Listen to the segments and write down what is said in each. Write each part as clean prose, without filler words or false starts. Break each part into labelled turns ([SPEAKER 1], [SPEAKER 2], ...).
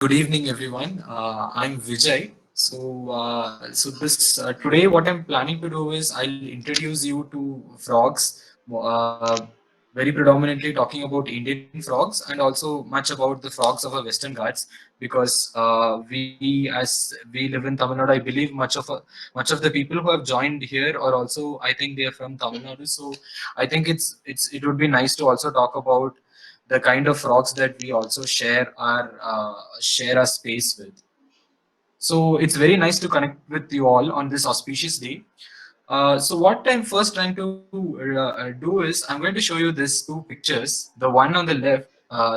[SPEAKER 1] Good evening, everyone. I'm Vijay. So this today, what I'm planning to do is I'll introduce you to frogs, very predominantly talking about Indian frogs and also much about the frogs of our Western Ghats, because as we live in Tamil Nadu, I believe much of the people who have joined here are also, I think, they are from Tamil Nadu. So I think it would be nice to also talk about the kind of frogs that we also share our space with. So it's very nice to connect with you all on this auspicious day. So what I'm first trying to do is I'm going to show you these two pictures. The one on the left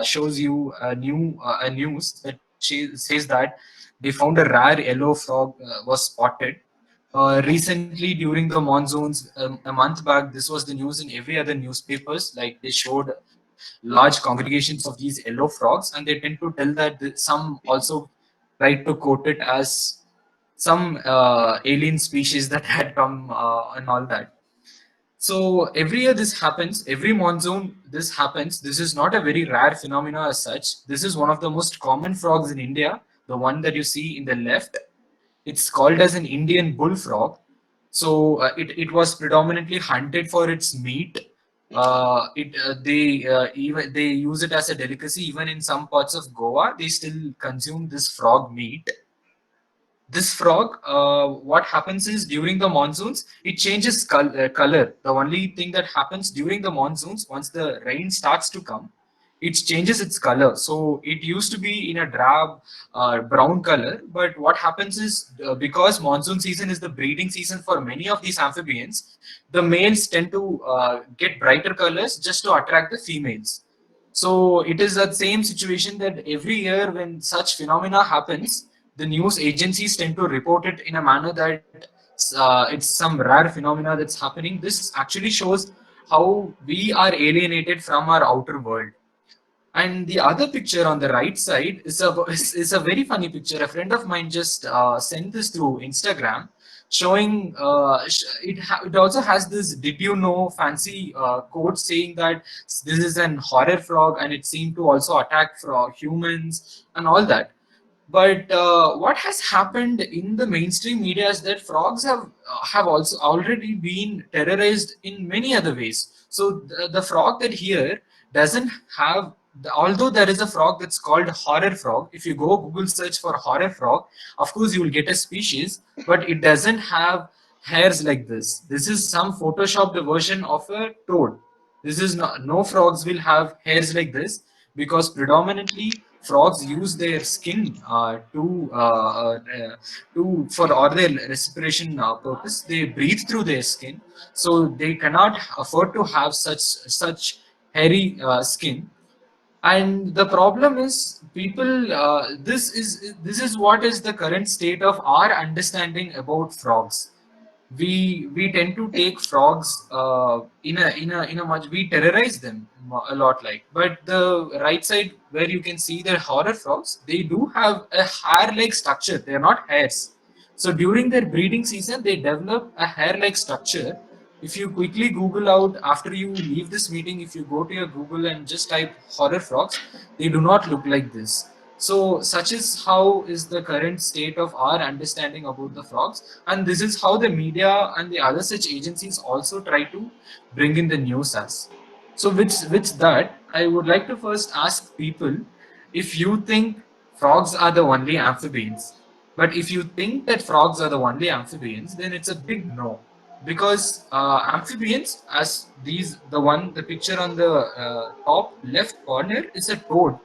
[SPEAKER 1] shows you a news that says that they found a rare yellow frog was spotted. Recently, during the monsoons, a month back, this was the news in every other newspapers. Like they showed large congregations of these yellow frogs, and they tend to tell that some also tried to quote it as some alien species that had come and all that. So every year this happens, every monsoon this happens. This is not a very rare phenomena as such. This is one of the most common frogs in India, the one that you see in the left. It's called as an Indian bullfrog. So it was predominantly hunted for its meat. Even they use it as a delicacy. Even in some parts of Goa, they still consume this frog meat. This frog, what happens is during the monsoons, it changes color. The only thing that happens during the monsoons, once the rain starts to come, it changes its color. So it used to be in a drab brown color, but what happens is because monsoon season is the breeding season for many of these amphibians, the males tend to get brighter colors just to attract the females. So it is that same situation that every year when such phenomena happens, the news agencies tend to report it in a manner that it's some rare phenomena that's happening. This actually shows how we are alienated from our outer world. And the other picture on the right side is a very funny picture. A friend of mine just sent this through Instagram, showing it also has this "Did you know?" fancy quote saying that this is an horror frog and it seemed to also attack frog humans and all that. But what has happened in the mainstream media is that frogs have also already been terrorized in many other ways. So the frog that here doesn't have, although there is a frog that's called horror frog. If you go Google search for horror frog, of course you will get a species, but it doesn't have hairs like this. This is some photoshopped version of a toad. This is no frogs will have hairs like this, because predominantly frogs use their skin to for or their respiration purpose. They breathe through their skin, so they cannot afford to have such hairy skin. And the problem is people, this is what is the current state of our understanding about frogs. We tend to take frogs in a much, we terrorize them a lot, like. But the right side where you can see the horror frogs, they do have a hair like structure. They are not hairs. So during their breeding season they develop a hair like structure. If you quickly Google out after you leave this meeting, if you go to your Google and just type horror frogs, they do not look like this. So such is how is the current state of our understanding about the frogs, and this is how the media and the other such agencies also try to bring in the news as. So with that, I would like to first ask people if you think frogs are the only amphibians. But if you think that frogs are the only amphibians, then it's a big no, because amphibians, as the picture on the top left corner is a toad.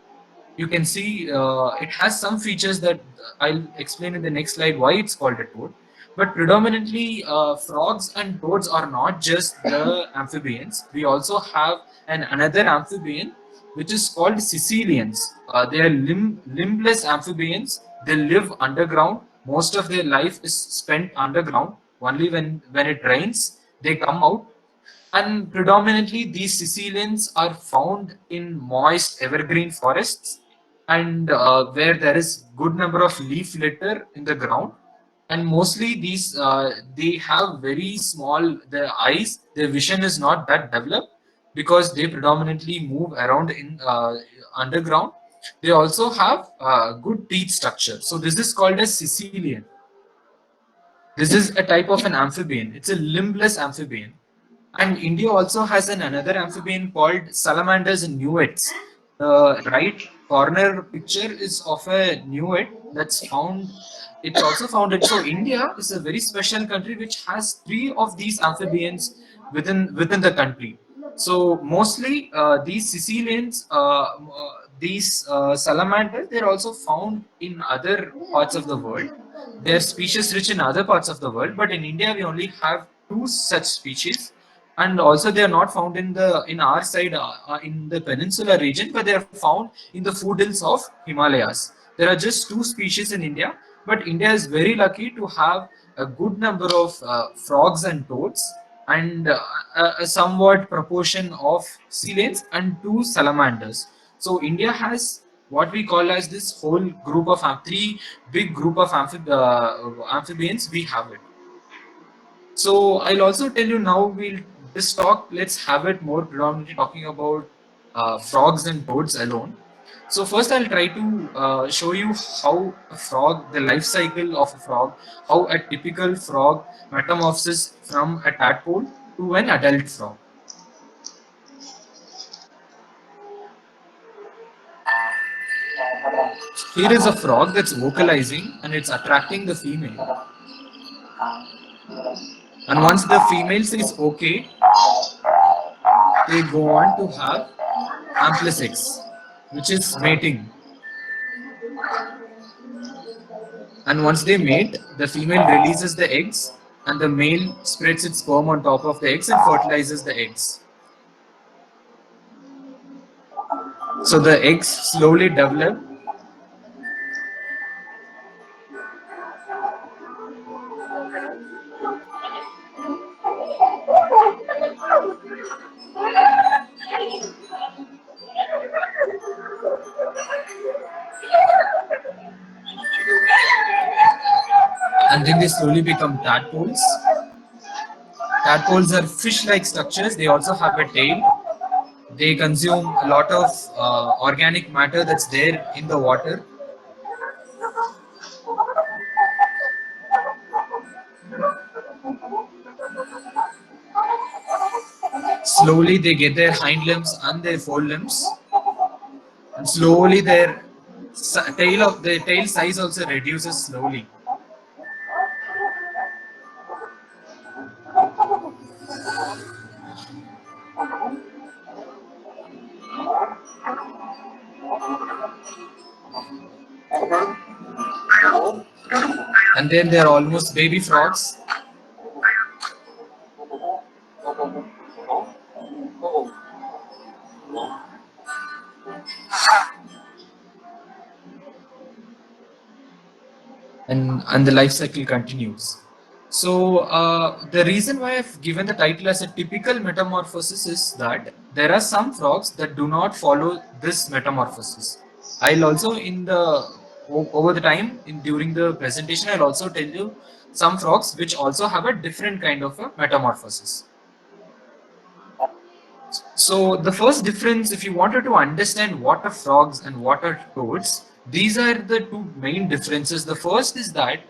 [SPEAKER 1] You can see it has some features that I'll explain in the next slide why it's called a toad. But predominantly, frogs and toads are not just the amphibians. We also have another amphibian which is called Sicilians. They are limbless amphibians. They live underground. Most of their life is spent underground. Only when it rains, they come out, and predominantly these Sicilians are found in moist evergreen forests, and where there is good number of leaf litter in the ground. And mostly these they have very small, their eyes, their vision is not that developed, because they predominantly move around in underground. They also have good teeth structure. So this is called as Sicilian. This is a type of an amphibian. It's a limbless amphibian. And India also has another amphibian called salamanders and newts. The right corner picture is of a newt that's found. It's also found in, so India is a very special country which has three of these amphibians within the country. So mostly these Sicilians, these salamanders, they're also found in other parts of the world. They're species rich in other parts of the world, but in India we only have two such species, and also they are not found in our side in the peninsular region, but they are found in the foothills of Himalayas. There are just two species in India, but India is very lucky to have a good number of frogs and toads, and a somewhat proportion of sea lions and two salamanders. So India has what we call as this whole group of three big group of amphibians. We have it. So I'll also tell you now, we'll this talk, let's have it more predominantly talking about frogs and toads alone. So first I'll try to show you how a frog, the life cycle of a frog, how a typical frog metamorphoses from a tadpole to an adult frog. Here is a frog that's vocalizing and it's attracting the female. And once the female says okay, they go on to have amplesex, which is mating. And once they mate, the female releases the eggs and the male spreads its sperm on top of the eggs and fertilizes the eggs. So the eggs slowly develop, and then they slowly become tadpoles. Tadpoles are fish-like structures. They also have a tail. They consume a lot of organic matter that's there in the water. Slowly they get their hind limbs and their fore limbs, and slowly their tail size also reduces slowly. And then they're almost baby frogs. And the life cycle continues. So the reason why I've given the title as a typical metamorphosis is that there are some frogs that do not follow this metamorphosis. I'll also over the time during the presentation I'll also tell you some frogs which also have a different kind of a metamorphosis. So the first difference, if you wanted to understand what are frogs and what are toads, these are the two main differences. The first is that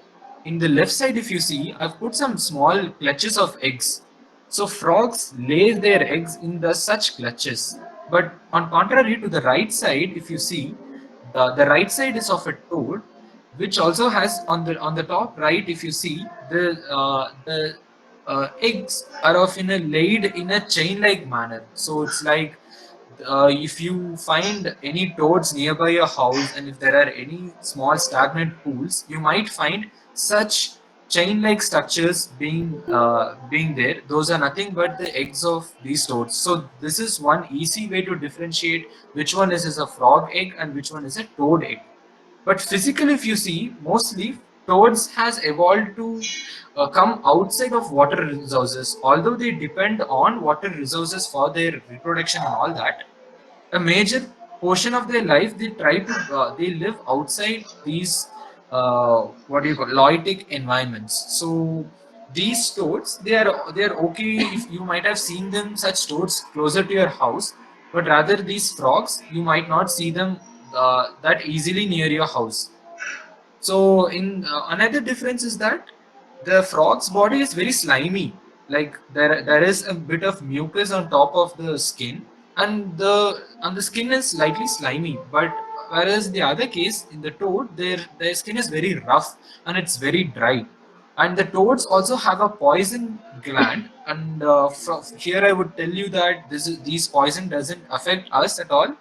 [SPEAKER 1] in the left side, if you see, I've put some small clutches of eggs. So frogs lay their eggs in the such clutches. But on contrary to the right side, if you see, the right side is of a toad, which also has on the top right, if you see, the eggs are often laid in a chain-like manner. So it's like if you find any toads nearby your house, and if there are any small stagnant pools, you might find such chain-like structures being there. Those are nothing but the eggs of these toads. So this is one easy way to differentiate which one is a frog egg and which one is a toad egg. But physically, if you see, mostly toads has evolved to come outside of water resources. Although they depend on water resources for their reproduction and all that, a major portion of their life they live outside these what do you call loitic environments. So these toads, they are okay if you might have seen them such toads closer to your house, but rather these frogs you might not see them that easily near your house. So, in another difference is that the frog's body is very slimy. Like there is a bit of mucus on top of the skin, and the skin is slightly slimy. But whereas the other case in the toad, their skin is very rough and it's very dry. And the toads also have a poison gland. And from here, I would tell you that these poison doesn't affect us at all.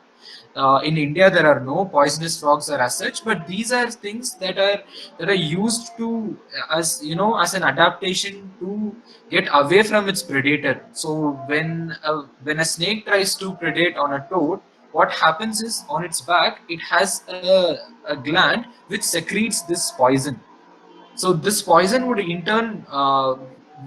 [SPEAKER 1] In India, there are no poisonous frogs or as such, but these are things that are used to as as an adaptation to get away from its predator. So when a snake tries to predate on a toad, what happens is on its back it has a gland which secretes this poison. So this poison would in turn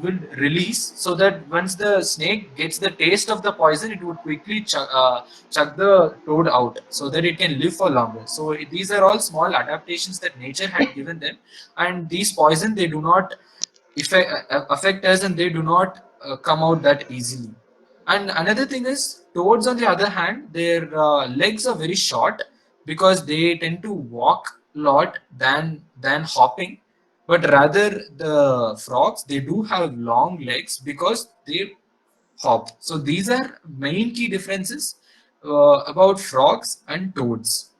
[SPEAKER 1] will release, so that once the snake gets the taste of the poison, it would quickly chuck the toad out so that it can live for longer. So these are all small adaptations that nature had given them, and these poison they do not affect us, and they do not come out that easily. And another thing is, toads on the other hand, their legs are very short because they tend to walk a lot than hopping. But rather, the frogs they do have long legs because they hop. So these are main key differences about frogs and toads.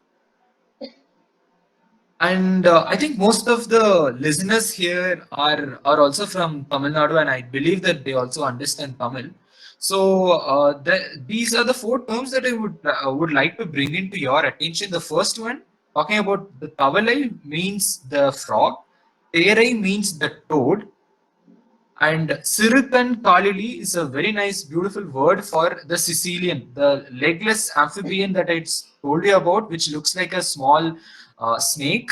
[SPEAKER 1] And I think most of the listeners here are also from Tamil Nadu, and I believe that they also understand Tamil. So these are the four terms that I would like to bring into your attention. The first one, talking about the Tavalai, means the frog. Terai means the toad, and Sirukan Kalili is a very nice, beautiful word for the Sicilian, the legless amphibian that I told you about, which looks like a small snake.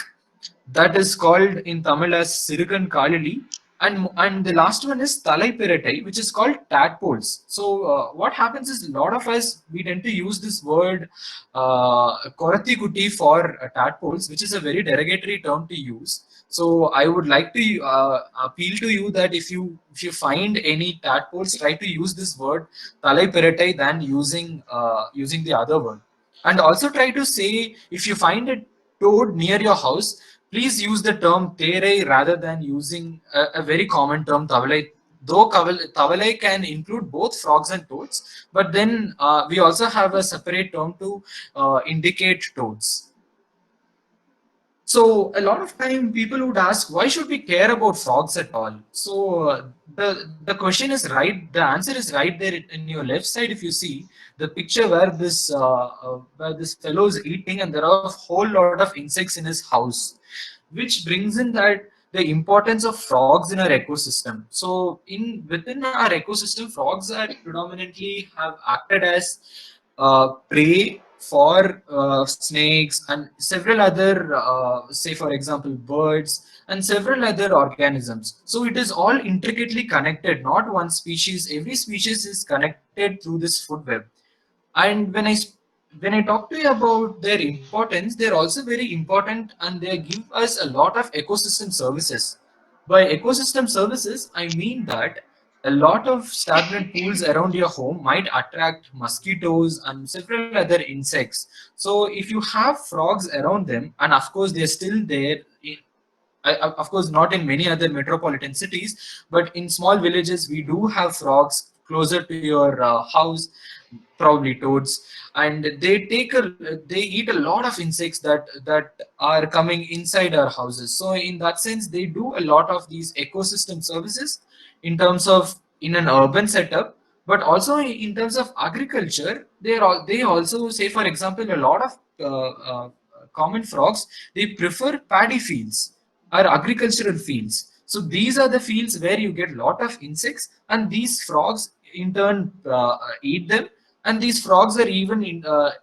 [SPEAKER 1] That is called in Tamil as Sirukan Kalili. And the last one is Talai Piratai, which is called tadpoles. So what happens is a lot of us we tend to use this word Korati Kuti for tadpoles, which is a very derogatory term to use. So I would like to appeal to you that if you find any tadpoles, try to use this word Talai Piratai than using the other word. And also try to say, if you find a toad near your house, please use the term tere rather than using a very common term tavalai. Though tavalai can include both frogs and toads, but then we also have a separate term to indicate toads. So a lot of time people would ask, why should we care about frogs at all? So the question is right. The answer is right there in your left side. If you see the picture where this fellow is eating, and there are a whole lot of insects in his house, which brings in that the importance of frogs in our ecosystem. So in within our ecosystem, frogs are predominantly have acted as prey for snakes and several other, say for example, birds and several other organisms. So it is all intricately connected, not one species. Every species is connected through this food web. And when I talk to you about their importance, they're also very important, and they give us a lot of ecosystem services. By ecosystem services, I mean that a lot of stagnant pools around your home might attract mosquitoes and several other insects. So if you have frogs around them, and of course they're still there, of course not in many other metropolitan cities, but in small villages we do have frogs closer to your house, probably toads, and they eat a lot of insects that are coming inside our houses. So in that sense, they do a lot of these ecosystem services in terms of in an urban setup, but also in terms of agriculture. They also, say for example, a lot of common frogs, they prefer paddy fields or agricultural fields. So these are the fields where you get a lot of insects, and these frogs in turn eat them. And these frogs are even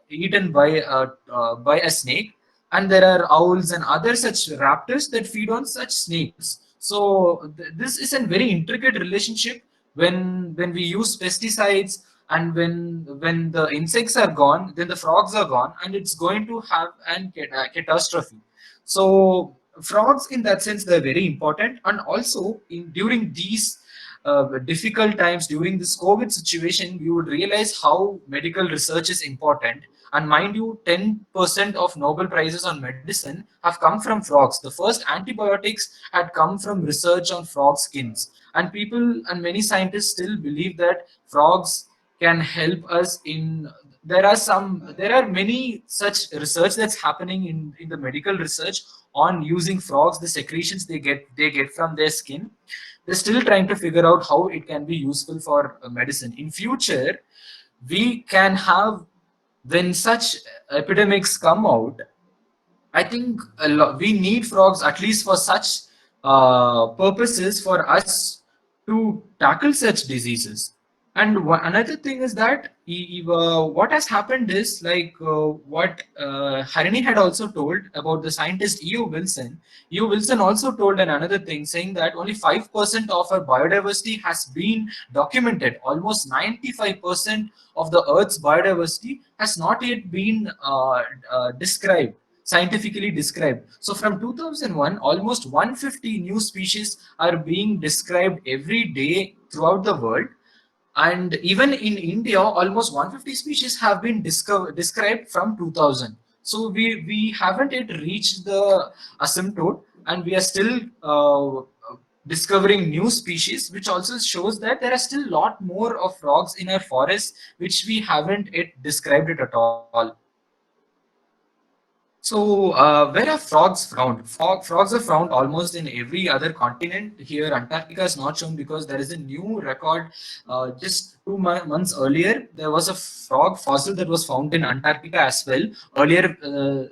[SPEAKER 1] eaten by a snake. And there are owls and other such raptors that feed on such snakes. So this is a very intricate relationship. When we use pesticides, and when the insects are gone, then the frogs are gone, and it's going to have a catastrophe. So frogs in that sense, they're very important. And also during these difficult times, during this COVID situation, you would realize how medical research is important. And mind you, 10% of Nobel Prizes on medicine have come from frogs. The first antibiotics had come from research on frog skins. And people and many scientists still believe that frogs can help us in. There are many such research that's happening in the medical research on using frogs, the secretions they get from their skin. They're still trying to figure out how it can be useful for medicine in future. We can have, when such epidemics come out, I think we need frogs at least for such purposes for us to tackle such diseases. And another thing is that what has happened is like what Harini had also told about the scientist E.O. Wilson. E.O. Wilson also told another thing, saying that only 5% of our biodiversity has been documented. Almost 95% of the Earth's biodiversity has not yet been described, scientifically described. So from 2001, almost 150 new species are being described every day throughout the world. And even in India, almost 150 species have been described from 2000. So we haven't yet reached the asymptote, and we are still discovering new species, which also shows that there are still a lot more of frogs in our forests, which we haven't yet described it at all. So, where are frogs found? Frogs are found almost in every other continent. Here, Antarctica is not shown because there is a new record. Just 2 months earlier, there was a frog fossil that was found in Antarctica as well. Earlier,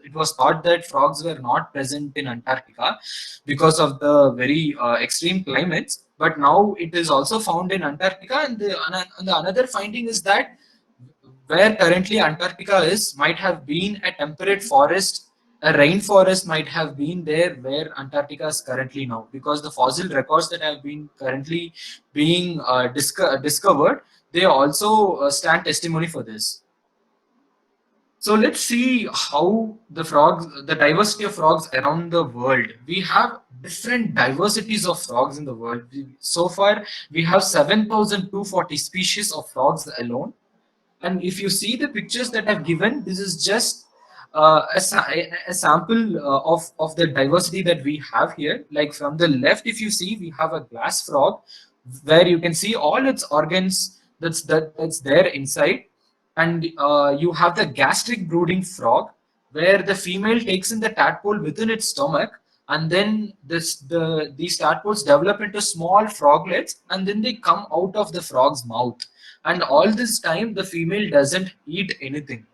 [SPEAKER 1] it was thought that frogs were not present in Antarctica because of the very extreme climates. But now it is also found in Antarctica. And the another finding is that where currently Antarctica is might have been a temperate forest, a rainforest might have been there where Antarctica is currently now, because the fossil records that have been currently being discovered, they also stand testimony for this. So let's see how the diversity of frogs around the world. We have different diversities of frogs in the world. So far, we have 7,240 species of frogs alone. And if you see the pictures that I've given, this is just a sample of the diversity that we have here. Like from the left, if you see, we have a glass frog where you can see all its organs that's there inside. And you have the gastric brooding frog where the female takes in the tadpole within its stomach, and then these tadpoles develop into small froglets, and then they come out of the frog's mouth. And all this time the female doesn't eat anything.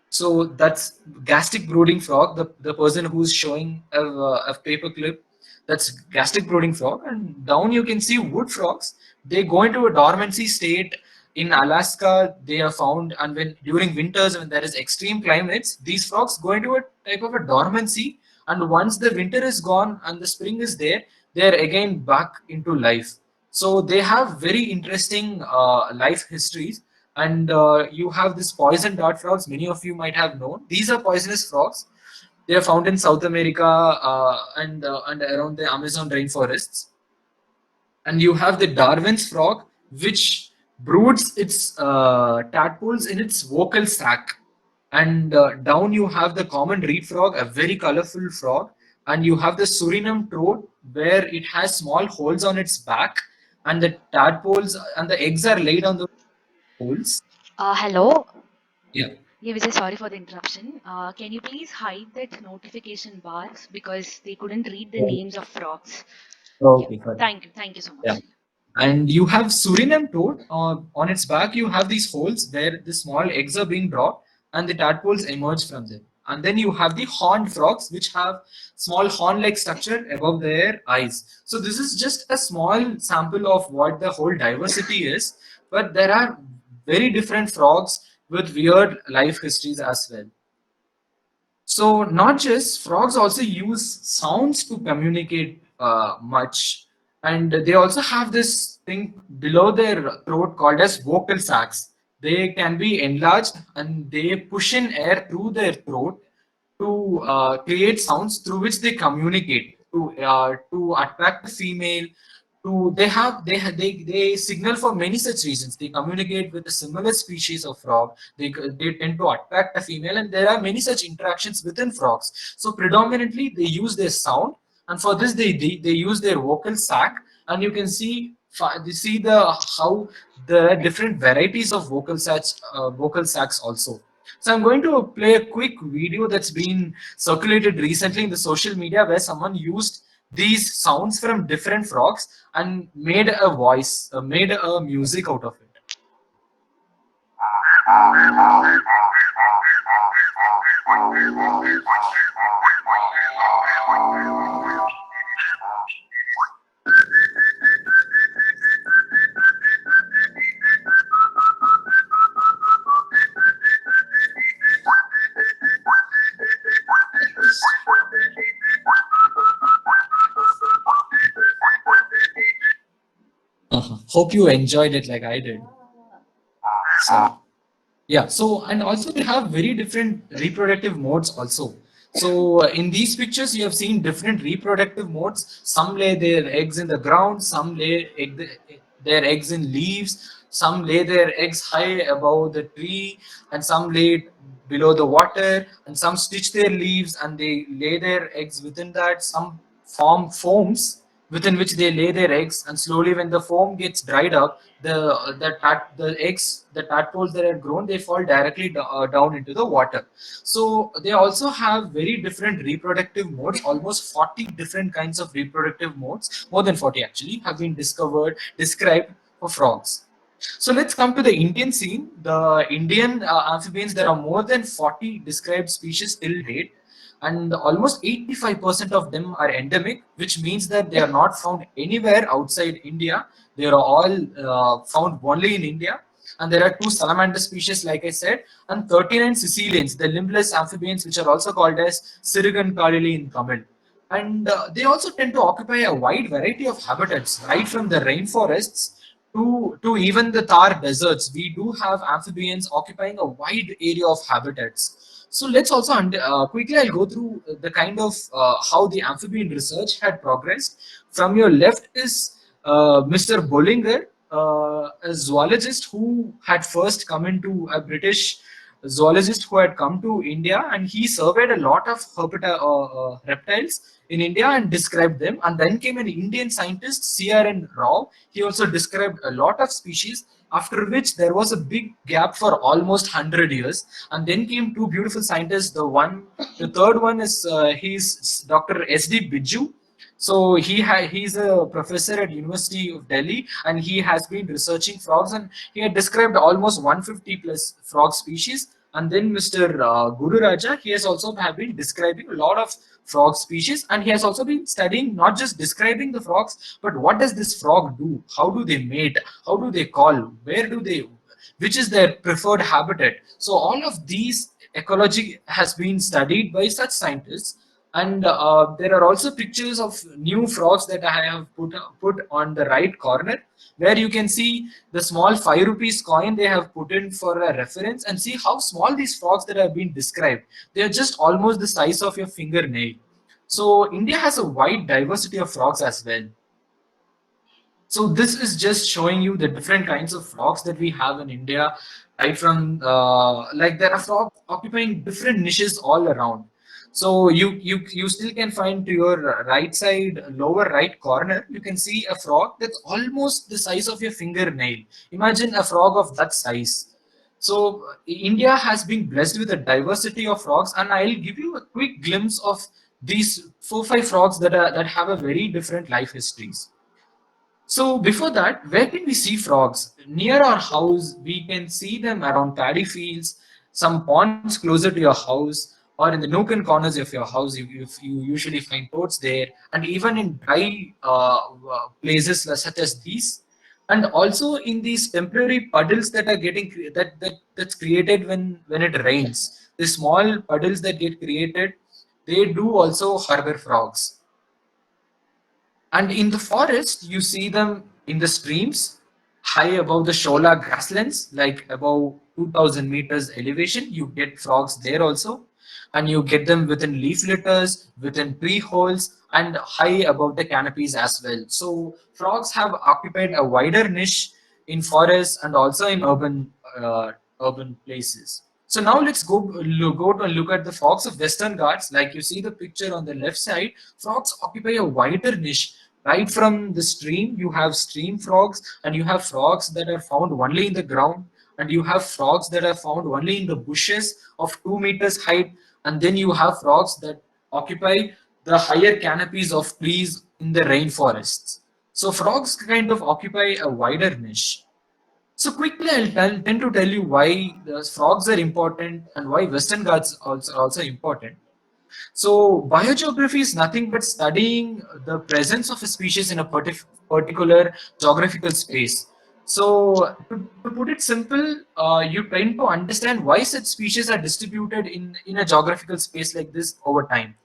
[SPEAKER 1] So that's gastric brooding frog. The person who's showing a paper clip, that's gastric brooding frog. And down you can see wood frogs. They go into a dormancy state. In Alaska, they are found, and when during winters when there is extreme climates, these frogs go into a type of a dormancy. And once the winter is gone and the spring is there, they are again back into life. So they have very interesting life histories. And you have this poison dart frogs. Many of you might have known these are poisonous frogs. They are found in South America and around the Amazon rainforests. And you have the Darwin's frog, which broods its tadpoles in its vocal sac. And down you have the common reed frog, a very colorful frog. And you have the Suriname toad, where it has small holes on its back, and the tadpoles and the eggs are laid on the holes.
[SPEAKER 2] Hello.
[SPEAKER 1] Yeah.
[SPEAKER 2] Yeah, Vijay, sorry for the interruption. Can you please hide that notification bars because they couldn't read the names of frogs? Yeah,
[SPEAKER 1] Okay, got it.
[SPEAKER 2] thank you. Thank you so
[SPEAKER 1] Yeah.
[SPEAKER 2] much.
[SPEAKER 1] And you have Suriname toad. On its back, you have these holes where the small eggs are being dropped and the tadpoles emerge from them. And then you have the horned frogs, which have small horn-like structure above their eyes. So this is just a small sample of what the whole diversity is. But there are very different frogs with weird life histories as well. So not just frogs also use sounds to communicate much, and they also have this thing below their throat called as vocal sacs. They can be enlarged and they push in air through their throat to create sounds through which they communicate to attract the female, to they signal for many such reasons. They communicate with a similar species of frog. They tend to attract a female, and there are many such interactions within frogs. So predominantly they use their sound, and for this they use their vocal sac. And you can see they see the how the different varieties of vocal sacs also. So I'm going to play a quick video that's been circulated recently in the social media, where someone used these sounds from different frogs and made a voice, made a music out of it. Hope you enjoyed it like I did. So yeah, so and also they have very different reproductive modes also. So in these pictures, you have seen different reproductive modes. Some lay their eggs in the ground, some lay their eggs in leaves, some lay their eggs high above the tree, and some lay it below the water, and some stitch their leaves and they lay their eggs within that. Some form foams within which they lay their eggs, and slowly when the foam gets dried up, the eggs, the tadpoles that are grown, they fall directly down into the water. So they also have very different reproductive modes. Almost 40 different kinds of reproductive modes, more than 40 actually, have been described for frogs. So let's come to the Indian scene. The Indian amphibians, there are more than 40 described species till date, and almost 85% of them are endemic, which means that they are not found anywhere outside India. They are all found only in India. And there are two salamander species, like I said, and 39 Sicilians, the limbless amphibians, which are also called as Sirigan Kalili in Tamil. And they also tend to occupy a wide variety of habitats, right from the rainforests to even the Thar deserts. We do have amphibians occupying a wide area of habitats. So let's also quickly I'll go through the kind of how the amphibian research had progressed. From your left is Mr. Bollinger, a zoologist who had first come into a British zoologist who had come to India, and he surveyed a lot of reptiles in India and described them. And then came an Indian scientist, C.R.N. Rao. He also described a lot of species. After which there was a big gap for almost 100 years, and then came two beautiful scientists. The third one is he's Dr. S.D. Biju. So he's a professor at University of Delhi, and he has been researching frogs, and he had described almost 150 plus frog species. And then Mr. Guru Raja, he has also have been describing a lot of frog species, and he has also been studying not just describing the frogs, but what does this frog do? How do they mate? How do they call? Where do they? Which is their preferred habitat? So all of these ecology has been studied by such scientists. And there are also pictures of new frogs that I have put on the right corner, where you can see the small 5 rupees coin they have put in for a reference, and see how small these frogs that have been described. They are just almost the size of your fingernail. So India has a wide diversity of frogs as well. So this is just showing you the different kinds of frogs that we have in India, right from like there are frogs occupying different niches all around. So you still can find to your right side, lower right corner, you can see a frog that's almost the size of your fingernail. Imagine a frog of that size. So India has been blessed with a diversity of frogs, and I'll give you a quick glimpse of these 4 5 frogs that have a very different life histories. So before that, where can we see frogs? Near our house, we can see them around paddy fields, some ponds closer to your house, or in the nook and corners of your house. You usually find toads there, and even in dry places such as these, and also in these temporary puddles that are getting that's created when it rains. The small puddles that get created, they do also harbor frogs. And in the forest, you see them in the streams, high above the shola grasslands, like above 2000 meters elevation. You get frogs there also. and you get them within leaf litters, within tree holes, and high above the canopies as well. So frogs have occupied a wider niche in forests and also in urban places. So now let's go to look at the frogs of Western Ghats. Like you see the picture on the left side, frogs occupy a wider niche. Right from the stream, you have stream frogs, and you have frogs that are found only in the ground, and you have frogs that are found only in the bushes of 2 meters height, and then you have frogs that occupy the higher canopies of trees in the rainforests. So frogs kind of occupy a wider niche. So quickly, tend to tell you why the frogs are important and why Western Ghats also important. So biogeography is nothing but studying the presence of a species in a particular geographical space. So to put it simple, you tend to understand why such species are distributed in a geographical space like this over time.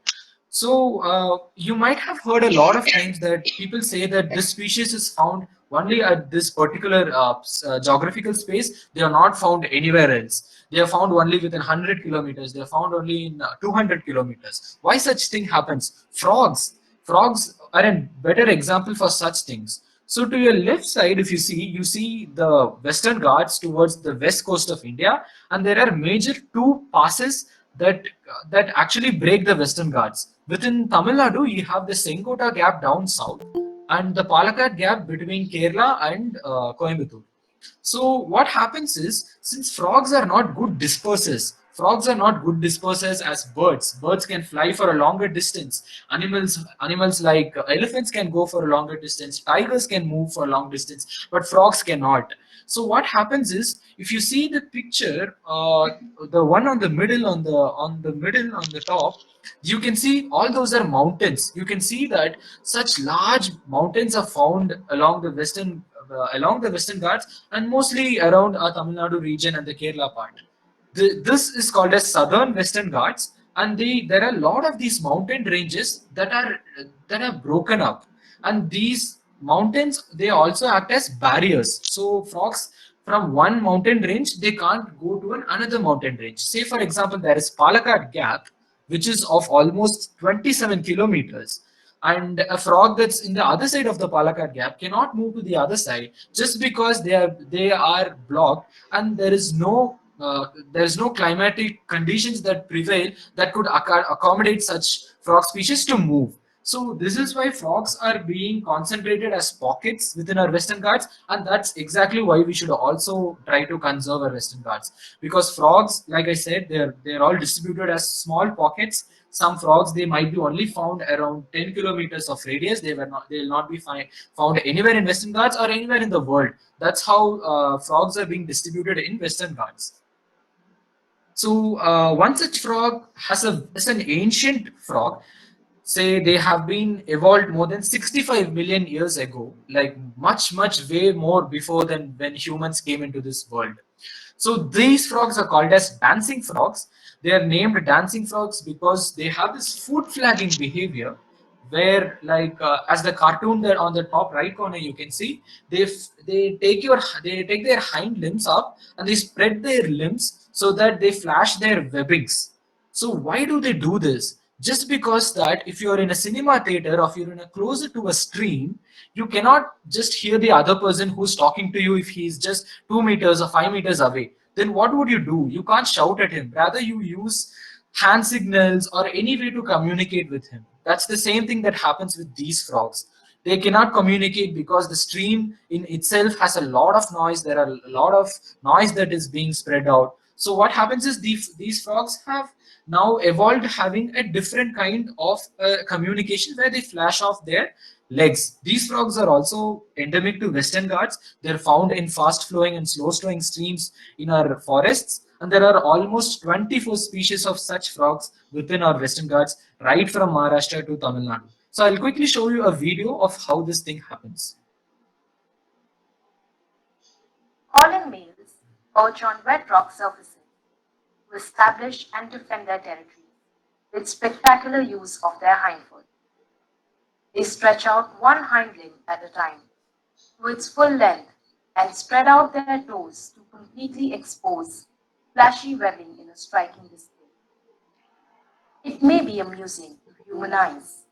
[SPEAKER 1] So you might have heard a lot of times that people say that this species is found only at this particular geographical space. They are not found anywhere else. They are found only within 100 kilometers. They are found only in 200 kilometers. Why such thing happens? Frogs are a better example for such things. So to your left side, if you see the Western Ghats towards the west coast of India, and there are major two passes that actually break the Western Ghats. Within Tamil Nadu, you have the Senkota Gap down south and the Palakkad Gap between Kerala and Coimbatore. So what happens is, since frogs are not good dispersers as birds. Birds can fly for a longer distance. Animals like elephants can go for a longer distance. Tigers can move for a long distance, but frogs cannot. So what happens is, if you see the picture, the one on the middle on the top, you can see all those are mountains. You can see that such large mountains are found along the Western Ghats and mostly around our Tamil Nadu region and the Kerala part. This is called as Southern Western Ghats, and there are a lot of these mountain ranges that are broken up, and these mountains they also act as barriers. So frogs from one mountain range they can't go to another mountain range. Say for example, there is Palakkad Gap, which is of almost 27 kilometers, and a frog that's in the other side of the Palakkad Gap cannot move to the other side just because they are blocked, and there is no climatic conditions that prevail that could accommodate such frog species to move. So this is why frogs are being concentrated as pockets within our Western Ghats, and that's exactly why we should also try to conserve our Western Ghats. Because frogs, like I said, they're all distributed as small pockets. Some frogs they might be only found around 10 kilometers of radius. They will not be found anywhere in Western Ghats or anywhere in the world. That's how frogs are being distributed in Western Ghats. So one such frog is an ancient frog. Say they have been evolved more than 65 million years ago, like much way more before than when humans came into this world. So these frogs are called as dancing frogs. They are named dancing frogs because they have this food flagging behavior where as the cartoon there on the top right corner you can see they take their hind limbs up and they spread their limbs so that they flash their webbings. So why do they do this? Just because that if you're in a cinema theater or if you're in a closer to a screen, you cannot just hear the other person who's talking to you if he's just 2 meters or 5 meters away. Then what would you do? You can't shout at him. Rather, you use hand signals or any way to communicate with him. That's the same thing that happens with these frogs. They cannot communicate because the stream in itself has a lot of noise. There are a lot of noise that is being spread out. So what happens is these frogs have now evolved having a different kind of communication where they flash off their legs. These frogs are also endemic to Western Ghats. They're found in fast flowing and slow flowing streams in our forests. And there are almost 24 species of such frogs within our Western Ghats, right from Maharashtra to Tamil Nadu. So I'll quickly show you a video of how this thing happens.
[SPEAKER 3] Fallen males perch on wet rock surfaces to establish and defend their territory with spectacular use of their hindfoot. They stretch out one hind limb at a time to its full length and spread out their toes to completely expose flashy webbing in a striking display. It may be amusing to human eyes.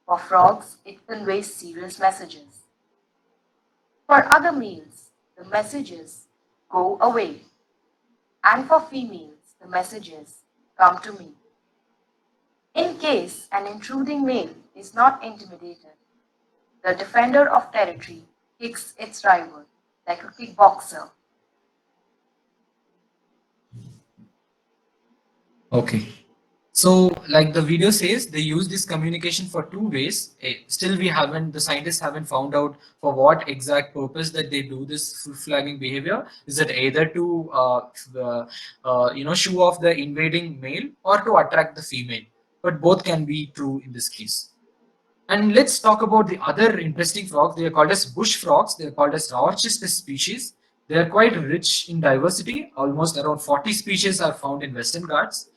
[SPEAKER 3] For frogs, it conveys serious messages. For other males, the messages go away. And for females, the messages come to me. In case an intruding male is not intimidated, the defender of territory kicks its rival like a kickboxer.
[SPEAKER 1] Okay. So, like the video says, they use this communication for two ways. Still, the scientists haven't found out for what exact purpose that they do this fruit flagging behavior. Is it either to, show off the invading male or to attract the female? But both can be true in this case. And let's talk about the other interesting frogs. They are called as bush frogs. They are called as Rochester species. They are quite rich in diversity. Almost around 40 species are found in Western Ghats.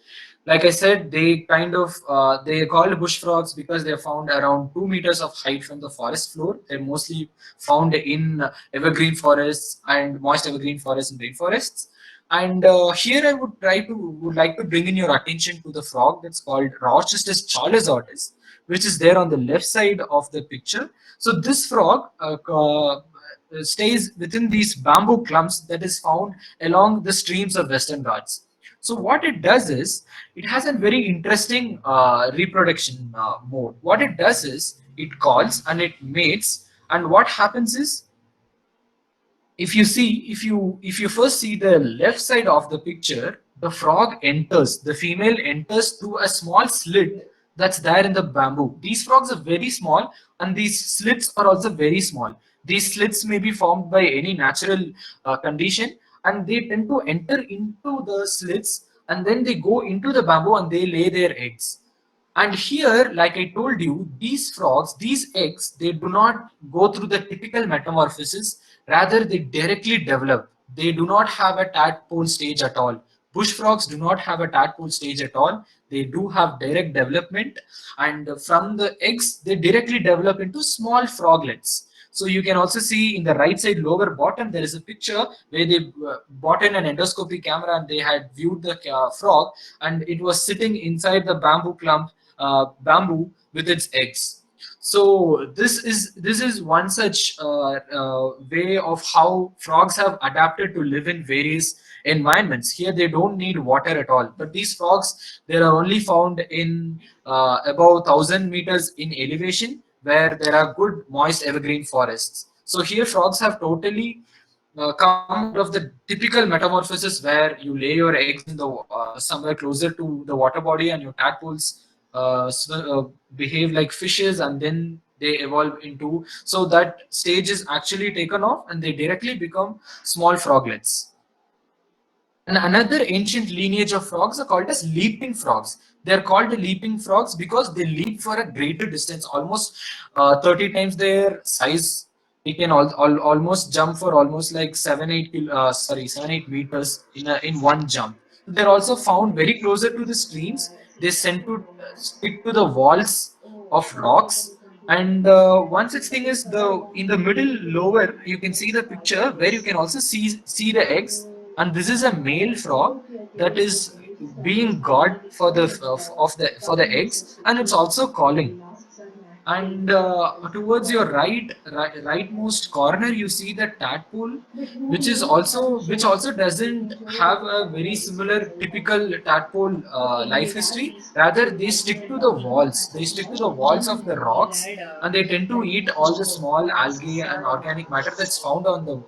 [SPEAKER 1] Like I said, they are called bush frogs because they are found around 2 meters of height from the forest floor. They're mostly found in evergreen forests and moist evergreen forests and rainforests. And here I would like to bring in your attention to the frog that's called Rochester's Charles Otis, which is there on the left side of the picture. So this frog stays within these bamboo clumps that is found along the streams of Western Ghats. So what it does is it has a very interesting reproduction mode. What it does is it calls and it mates, and what happens is if you first see the left side of the picture, the frog enters, the female enters through a small slit that's there in the bamboo. These frogs are very small, and these slits are also very small. These slits may be formed by any natural condition, and they tend to enter into the slits, and then they go into the bamboo and they lay their eggs. And here, like I told you, these frogs, these eggs, they do not go through the typical metamorphosis. Rather, they directly develop. They do not have a tadpole stage at all. Bush frogs do not have a tadpole stage at all. They do have direct development, and from the eggs, they directly develop into small froglets. So you can also see in the right side lower bottom, there is a picture where they brought in an endoscopy camera and they had viewed the frog, and it was sitting inside the bamboo clump, bamboo with its eggs. So this is one such way of how frogs have adapted to live in various environments. Here they don't need water at all, but these frogs, they are only found in above 1,000 meters in elevation, where there are good moist evergreen forests. So here frogs have totally come out of the typical metamorphosis where you lay your eggs in the somewhere closer to the water body, and your tadpoles behave like fishes, and then they evolve into, so that stage is actually taken off and they directly become small froglets. And another ancient lineage of frogs are called as leaping frogs. They're called the leaping frogs because they leap for a greater distance, almost 30 times their size. They can almost jump for almost like 7-8 meters in one jump. They're also found very closer to the streams. They tend to stick to the walls of rocks. And one such thing is the in the middle lower, you can see the picture where you can also see the eggs, and this is a male frog that is being guard for the of the for the eggs, and it's also calling. And towards your rightmost corner, you see the tadpole, which also doesn't have a very similar typical tadpole life history. Rather, they stick to the walls. They stick to the walls of the rocks, and they tend to eat all the small algae and organic matter that's found on the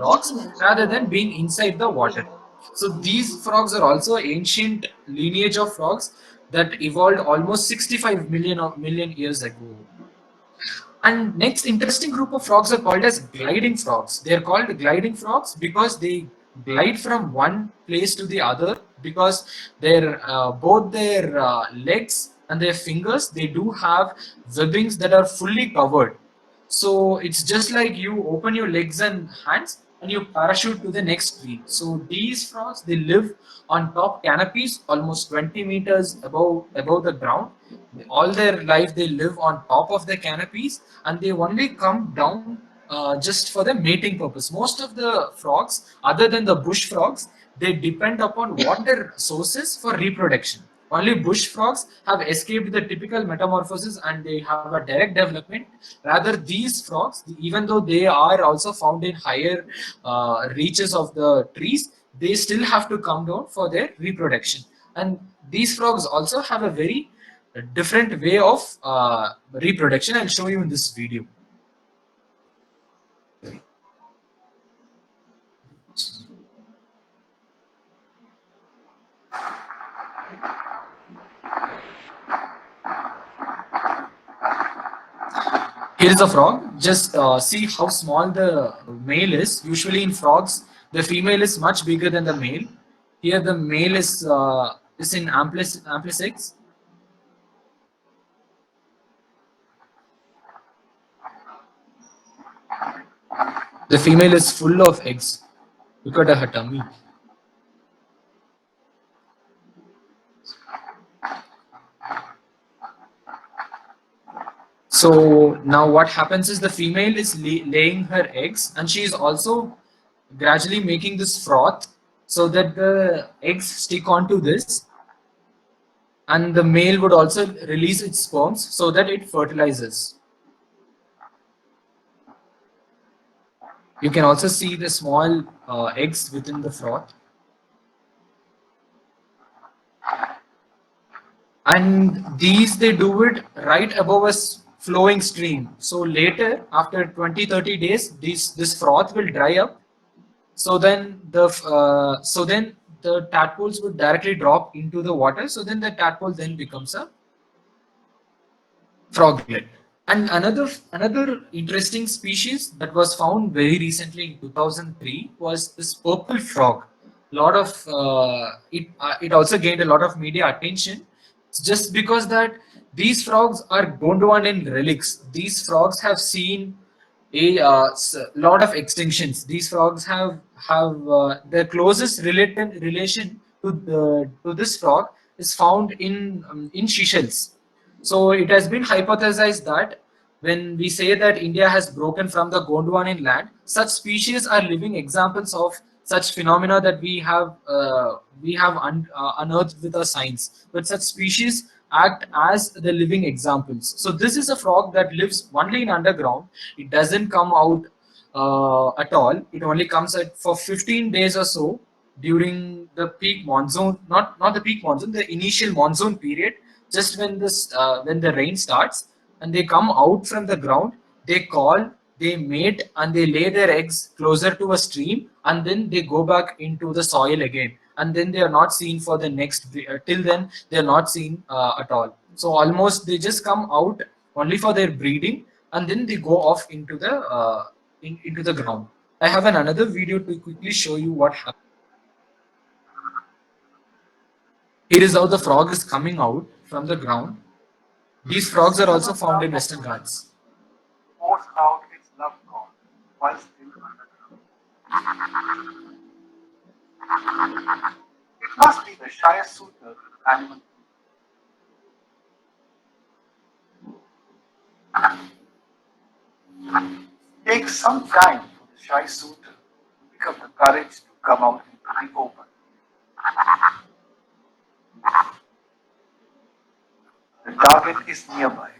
[SPEAKER 1] rocks, rather than being inside the water. So these frogs are also ancient lineage of frogs that evolved almost 65 million years ago. And next interesting group of frogs are called as gliding frogs. They are called gliding frogs because they glide from one place to the other, because their both their legs and their fingers, they do have webbings that are fully covered. So it's just like you open your legs and hands and you parachute to the next tree. So these frogs, they live on top canopies almost 20 meters above the ground. All their life they live on top of the canopies, and they only come down just for the mating purpose. Most of the frogs, other than the bush frogs, they depend upon water sources for reproduction. Only bush frogs have escaped the typical metamorphosis and they have a direct development. Rather, these frogs, even though they are also found in higher reaches of the trees, they still have to come down for their reproduction. And these frogs also have a very different way of reproduction. I'll show you in this video. Here is a frog. Just see how small the male is. Usually in frogs, the female is much bigger than the male. Here the male is in amplex. The female is full of eggs. Look at her tummy. So now what happens is the female is laying her eggs and she is also gradually making this froth so that the eggs stick onto this, and the male would also release its sperms so that it fertilizes. You can also see the small eggs within the froth. And these they do it right above a flowing stream. So later, after 20-30 days, this froth will dry up. So then the tadpoles would directly drop into the water. So then the tadpole then becomes a froglet. And another interesting species that was found very recently in 2003 was this purple frog. Lot of it also gained a lot of media attention just because that these frogs are Gondwanan relics. These frogs have seen a lot of extinctions. These frogs have the closest related relation to this frog is found in seashells. So it has been hypothesized that when we say that India has broken from the Gondwanan land, such species are living examples of such phenomena that we have unearthed with our science. But such species act as the living examples. So this is a frog that lives only in underground. It doesn't come out at all. It only comes out for 15 days or so during the peak monsoon, not the peak monsoon, the initial monsoon period, just when the rain starts, and they come out from the ground. They call, they mate, and they lay their eggs closer to a stream, and then they go back into the soil again, and then they are not seen for the next till then they are not seen at all. So almost they just come out only for their breeding, and then they go off into the ground. I have another video to quickly show you what happens. Here is how the frog is coming out from the ground. These frogs are also found in Western Ghats.
[SPEAKER 4] Pours out its love call while still underground. It must be the shyest suitor animal. It takes some time for the shy suitor to pick up the courage to come out into the open. The target is nearby.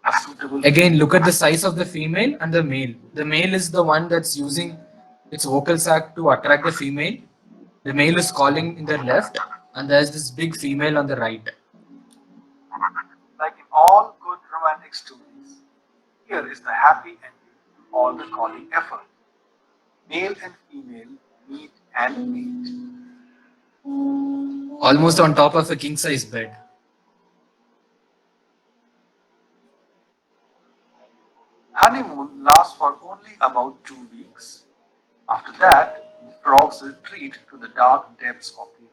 [SPEAKER 4] A suitable
[SPEAKER 1] Again, look at the size of the female and the male. The male is the one that's using its vocal sac to attract the female. The male is calling in the left, and there's this big female on the right.
[SPEAKER 4] like in all good romantic stories. Here is the happy ending to all the calling effort. Male and female meet and mate.
[SPEAKER 1] Almost on top of a king size bed.
[SPEAKER 4] Honeymoon lasts for only about 2 weeks. After that, the frogs retreat to the dark depths of the earth.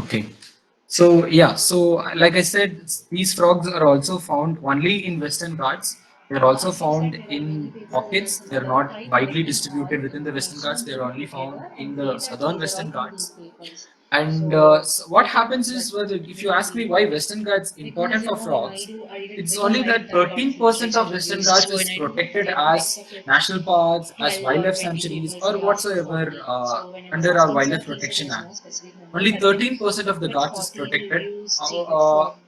[SPEAKER 1] Okay. So yeah, so like I said, these frogs are also found only in Western Ghats. They're also found
[SPEAKER 2] Exactly, like many
[SPEAKER 1] in
[SPEAKER 2] places in
[SPEAKER 1] pockets.
[SPEAKER 2] India.
[SPEAKER 1] They're
[SPEAKER 2] They
[SPEAKER 1] not
[SPEAKER 2] try to
[SPEAKER 1] widely
[SPEAKER 2] like
[SPEAKER 1] distributed within the
[SPEAKER 2] avoid
[SPEAKER 1] Western Ghats.
[SPEAKER 2] consume
[SPEAKER 1] They're only found
[SPEAKER 2] newspaper,
[SPEAKER 1] in
[SPEAKER 2] and
[SPEAKER 1] the
[SPEAKER 2] they
[SPEAKER 1] southern
[SPEAKER 2] actually
[SPEAKER 1] Western
[SPEAKER 2] avoid from
[SPEAKER 1] Ghats.
[SPEAKER 2] newspapers.
[SPEAKER 1] And
[SPEAKER 2] So
[SPEAKER 1] what
[SPEAKER 2] I think
[SPEAKER 1] happens is,
[SPEAKER 2] that
[SPEAKER 1] well, if you ask me
[SPEAKER 2] maybe
[SPEAKER 1] why Western Ghats
[SPEAKER 2] because
[SPEAKER 1] important for frogs,
[SPEAKER 2] I didn't
[SPEAKER 1] it's
[SPEAKER 2] really
[SPEAKER 1] only
[SPEAKER 2] like
[SPEAKER 1] that
[SPEAKER 2] that a lot of
[SPEAKER 1] 13%
[SPEAKER 2] literature
[SPEAKER 1] of Western
[SPEAKER 2] used.
[SPEAKER 1] Ghats
[SPEAKER 2] So when
[SPEAKER 1] is
[SPEAKER 2] I do
[SPEAKER 1] protected
[SPEAKER 2] get
[SPEAKER 1] as
[SPEAKER 2] vexed after
[SPEAKER 1] national parks, as
[SPEAKER 2] 12 or
[SPEAKER 1] wildlife
[SPEAKER 2] 20
[SPEAKER 1] sanctuaries,
[SPEAKER 2] papers,
[SPEAKER 1] or
[SPEAKER 2] they ask me for
[SPEAKER 1] whatsoever
[SPEAKER 2] name. So when I was
[SPEAKER 1] under our
[SPEAKER 2] asking, sir,
[SPEAKER 1] Wildlife
[SPEAKER 2] he said
[SPEAKER 1] Protection
[SPEAKER 2] there's
[SPEAKER 1] Act.
[SPEAKER 2] no specific number,
[SPEAKER 1] Only
[SPEAKER 2] but then
[SPEAKER 1] 13% of the
[SPEAKER 2] with
[SPEAKER 1] Ghats is
[SPEAKER 2] 40
[SPEAKER 1] protected.
[SPEAKER 2] reviews, 40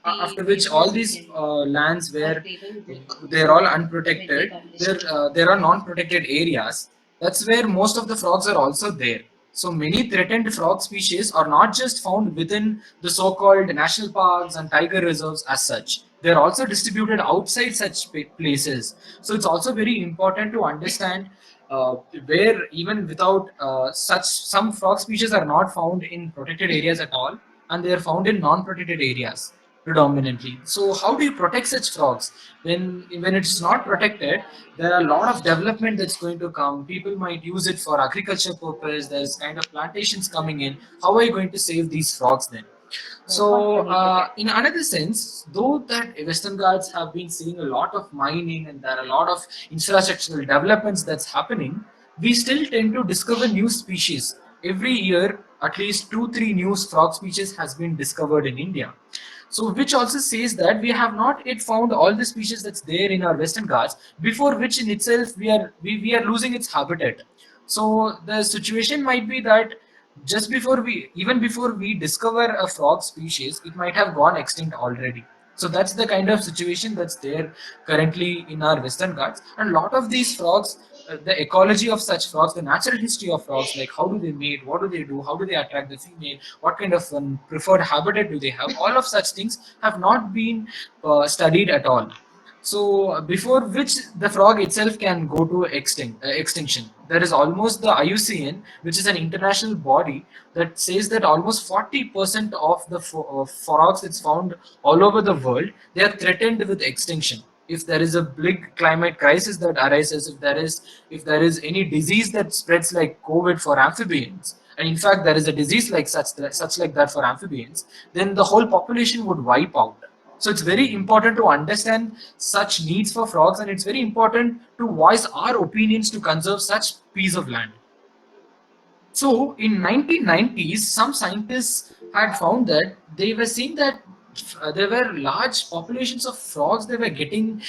[SPEAKER 1] After which, all
[SPEAKER 2] papers we
[SPEAKER 1] these
[SPEAKER 2] can
[SPEAKER 1] lands
[SPEAKER 2] or
[SPEAKER 1] where
[SPEAKER 2] paper book
[SPEAKER 1] they're all
[SPEAKER 2] when they
[SPEAKER 1] unprotected,
[SPEAKER 2] published.
[SPEAKER 1] there are non-protected areas. That's where most of the frogs are also there. So many threatened frog species are not just found within the so-called national parks and tiger reserves as such. They're also distributed outside such places. So it's also very important to understand uh, where even without such some frog species are not found in protected areas at all, and they are found in non-protected areas predominantly. So how do you protect such frogs when it's not protected? There are a lot of development that's going to come. People might use it for agriculture purpose. There's kind of plantations coming in. How are you going to save these frogs then? So, in another sense, though that Western Ghats have been seeing a lot of mining and there are a lot of infrastructural developments that's happening, we still tend to discover new species. Every year, at least two, three new frog species has been discovered in India. So, which also says that we have not yet found all the species that's there in our Western Ghats, before which in itself we are losing its habitat. So the situation might be that just before we even before we discover a frog species, it might have gone extinct already. So that's the kind of situation that's there currently in our Western Ghats. And a lot of these frogs, the ecology of such frogs, the natural history of frogs, like how do they mate, what do they do, how do they attract the female, what kind of preferred habitat do they have, all of such things have not been studied at all. So before which the frog itself can go to extinction. There is almost the IUCN, which is an international body that says that almost 40% of the frogs that's found all over the world, they are threatened with extinction. If there is a big climate crisis that arises, if there is any disease that spreads like COVID for amphibians, and in fact there is a disease like such like that for amphibians, then the whole population would wipe out. So it's very important to understand such needs for frogs, and it's very important to voice our opinions to conserve such piece of land. So in 1990s, some scientists had found that they were seeing that there were large populations of frogs that were getting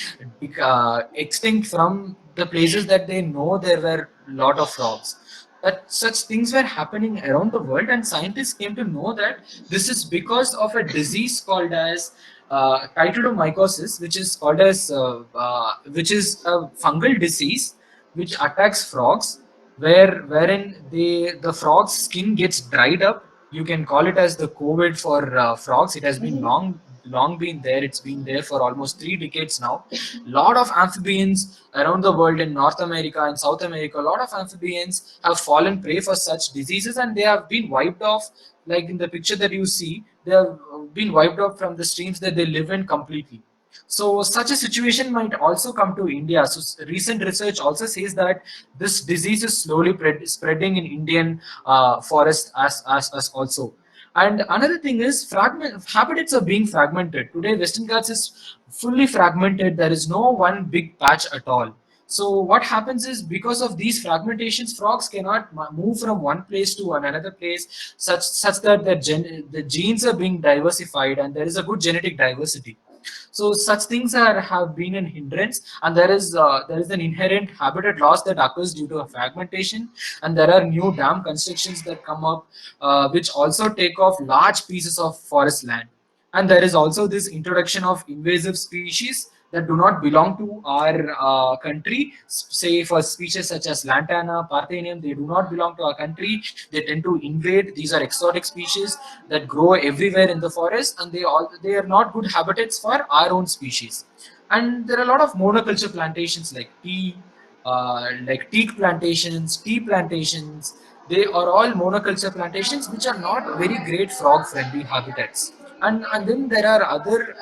[SPEAKER 1] extinct from the places that they know there were a lot of frogs. That such things were happening around the world, and scientists came to know that this is because of a disease called as chytridomycosis, which is a fungal disease which attacks frogs, wherein the frog's skin gets dried up. You can call it as the COVID for frogs. It has been long been there. It's been there for almost 3 decades now. Lot of amphibians around the world in North America and South America, a lot of amphibians have fallen prey for such diseases, and they have been wiped off. Like in the picture that you see, they have been wiped off from the streams that they live in completely. So such a situation might also come to India. So recent research also says that this disease is slowly spreading in Indian forest as also. And another thing is habitats are being fragmented. Today, Western Ghats is fully fragmented. There is no one big patch at all. So what happens is, because of these fragmentations, frogs cannot move from one place to another place, such that the genes are being diversified and there is a good genetic diversity. So such things have been an hindrance, and there is an inherent habitat loss that occurs due to a fragmentation, and there are new dam constructions that come up, which also take off large pieces of forest land. And there is also this introduction of invasive species that do not belong to our country. Say for species such as lantana, parthenium, they do not belong to our country. They tend to invade. These are exotic species that grow everywhere in the forest, and they are not good habitats for our own species. And there are a lot of monoculture plantations like teak plantations, tea plantations. They are all monoculture plantations which are not very great frog friendly habitats. And then there are other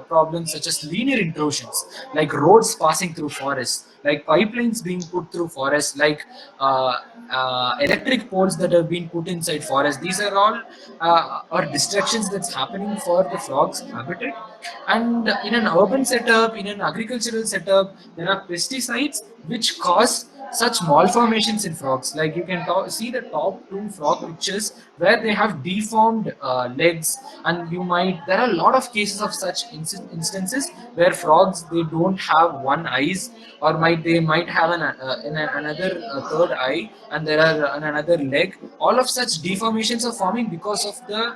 [SPEAKER 1] problems such as linear intrusions, like roads passing through forests, like pipelines being put through forests, like uh, electric poles that have been put inside forests. These are all are distractions that's happening for the frogs habitat. And in an urban setup, in an agricultural setup, there are pesticides which cause such malformations in frogs. Like you can see the top two frog pictures where they have deformed legs, and you might there are a lot of cases of such instances where frogs they don't have one eyes, or they might have another third eye, and there are another leg. All of such deformations are forming because of the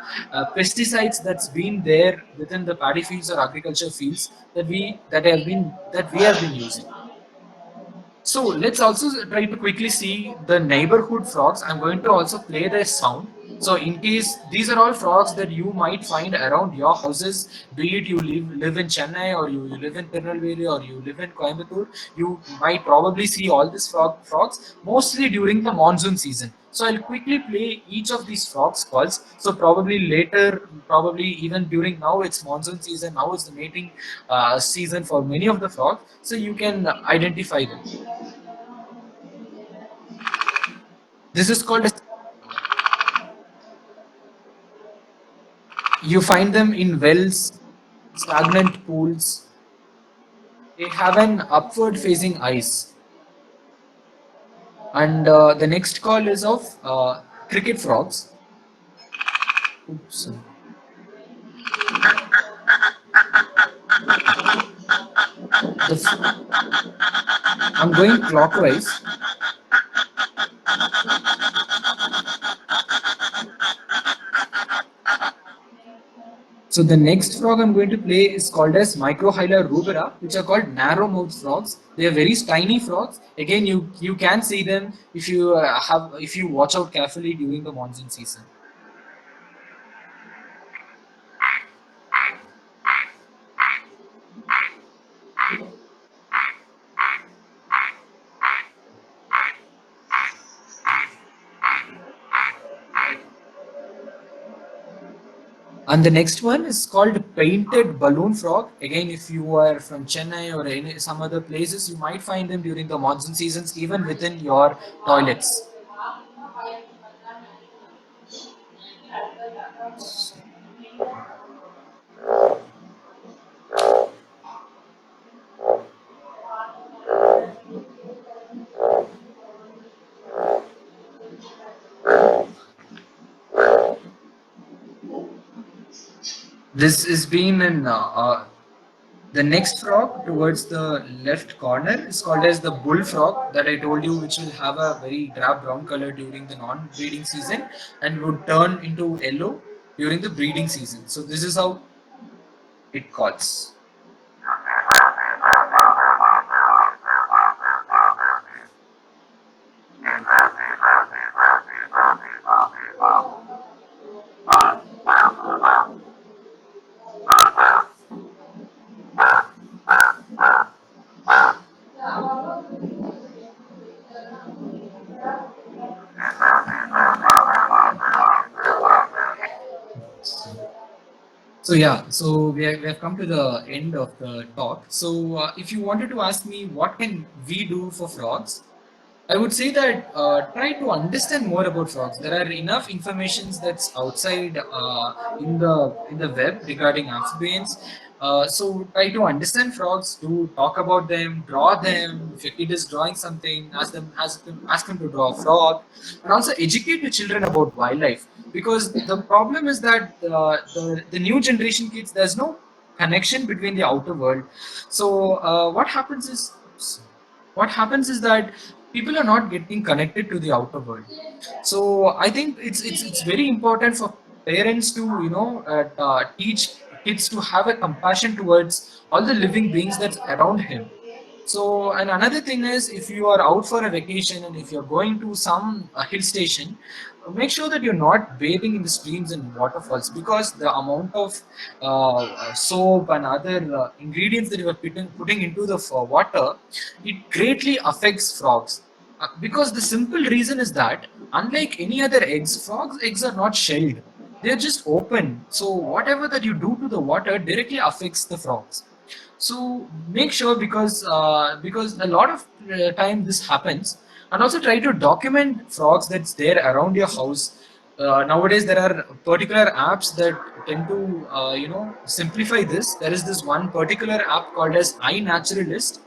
[SPEAKER 1] pesticides that's been there within the paddy fields or agriculture fields that we have been using. So let's also try to quickly see the neighborhood frogs. I'm going to also play their sound. So in case these are all frogs that you might find around your houses, be it you live in Chennai, or you live in Tirunelveli, or you live in Coimbatore, you might probably see all these frogs mostly during the monsoon season. So I'll quickly play each of these frogs calls. So probably later, probably even during now it's monsoon season. Now it's the mating season for many of the frogs. So you can identify them. This is called you find them in wells, stagnant pools. They have an upward facing eyes. And the next call is of cricket frogs. Oops. I'm going clockwise. So the next frog I'm going to play is called as Microhyla rubera, which are called narrow mouth frogs. They are very tiny frogs. Again, you can see them if you watch out carefully during the monsoon season. And the next one is called painted balloon frog. Again, if you are from Chennai or some other places, you might find them during the monsoon seasons, even within your toilets. This is been in the next frog towards the left corner is called as the bullfrog that I told you, which will have a very drab brown color during the non-breeding season and would turn into yellow during the breeding season. So this is how it calls. So yeah, so we have come to the end of the talk. So if you wanted to ask me what can we do for frogs, I would say that try to understand more about frogs. There are enough informations that's outside in the web regarding amphibians. So try to understand frogs, to talk about them, draw them. If your kid is drawing something, ask them to draw a frog, and also educate the children about wildlife. Because the problem is that the new generation kids, there's no connection between the outer world. So what happens is that people are not getting connected to the outer world. So I think it's very important for parents to teach kids to have a compassion towards all the living beings that's around him. So, and another thing is, if you are out for a vacation and if you're going to some hill station, make sure that you're not bathing in the streams and waterfalls, because the amount of soap and other ingredients that you are putting into the water, it greatly affects frogs. Because the simple reason is that, unlike any other eggs, frogs' eggs are not shelled. They're just open. So whatever that you do to the water directly affects the frogs. So make sure, because a lot of time this happens. And also try to document frogs that's there around your house. Nowadays there are particular apps that tend to simplify this. There is this one particular app called as iNaturalist.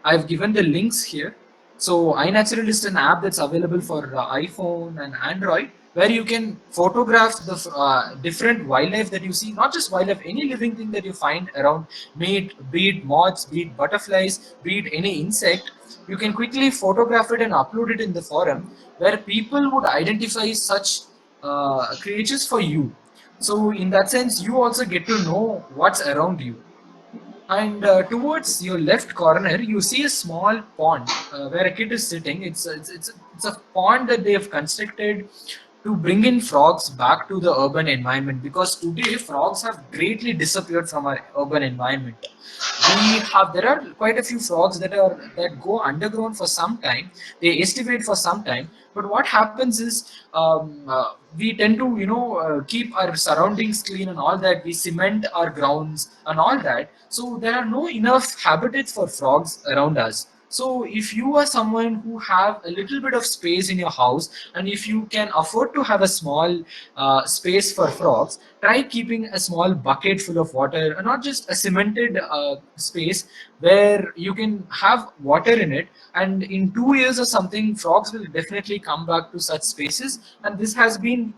[SPEAKER 1] I've given the links here. So iNaturalist is an app that's available for iPhone and Android, where you can photograph the different wildlife that you see, not just wildlife, any living thing that you find around, be it moths, be it butterflies, be it any insect. You can quickly photograph it and upload it in the forum, where people would identify such creatures for you. So in that sense, you also get to know what's around you. And towards your left corner, you see a small pond where a kid is sitting. It's a pond that they have constructed to bring in frogs back to the urban environment, because today frogs have greatly disappeared from our urban environment. There are quite a few frogs that go underground for some time. They estivate for some time, but what happens is, we tend to keep our surroundings clean and all that. We cement our grounds and all that, so there are no enough habitats for frogs around us. So if you are someone who have a little bit of space in your house, and if you can afford to have a small space for frogs, try keeping a small bucket full of water, and not just a cemented space, where you can have water in it. And in 2 years or something, frogs will definitely come back to such spaces. And this has been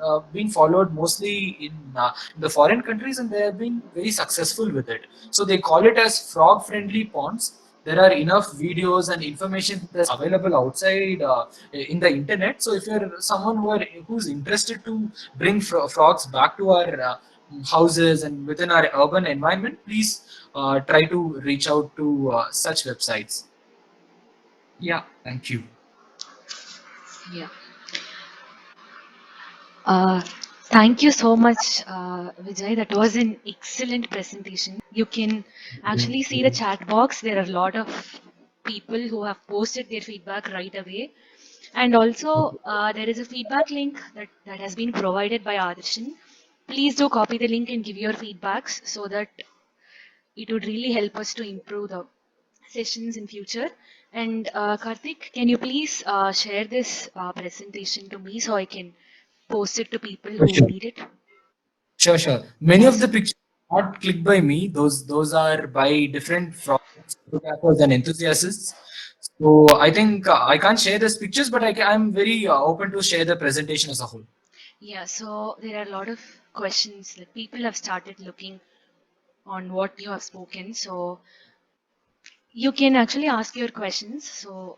[SPEAKER 1] followed mostly in the foreign countries, and they have been very successful with it. So they call it as frog friendly ponds. There are enough videos and information that's available outside in the internet. So if you're someone who's interested to bring frogs back to our houses and within our urban environment, please try to reach out to such websites. Yeah, thank you.
[SPEAKER 2] Yeah. Uh, Thank you so much, Vijay. That was an excellent presentation. You can actually see the chat box. There are a lot of people who have posted their feedback right away. And also, there is a feedback link that has been provided by Adarshan. Please do copy the link and give your feedbacks so that it would really help us to improve the sessions in future. And Karthik, can you please share this presentation to me so I can post it to people
[SPEAKER 1] For
[SPEAKER 2] who
[SPEAKER 1] sure.
[SPEAKER 2] need it?
[SPEAKER 1] Sure, sure. Many of the
[SPEAKER 2] Yes.
[SPEAKER 1] pictures are not clicked by me. Those are by different photographers and enthusiasts. So I think I can't share these pictures, but I'm very open to share the presentation as a whole.
[SPEAKER 2] Yeah, so there are a lot of questions that people have started looking on what you have spoken. So you can actually ask your questions. So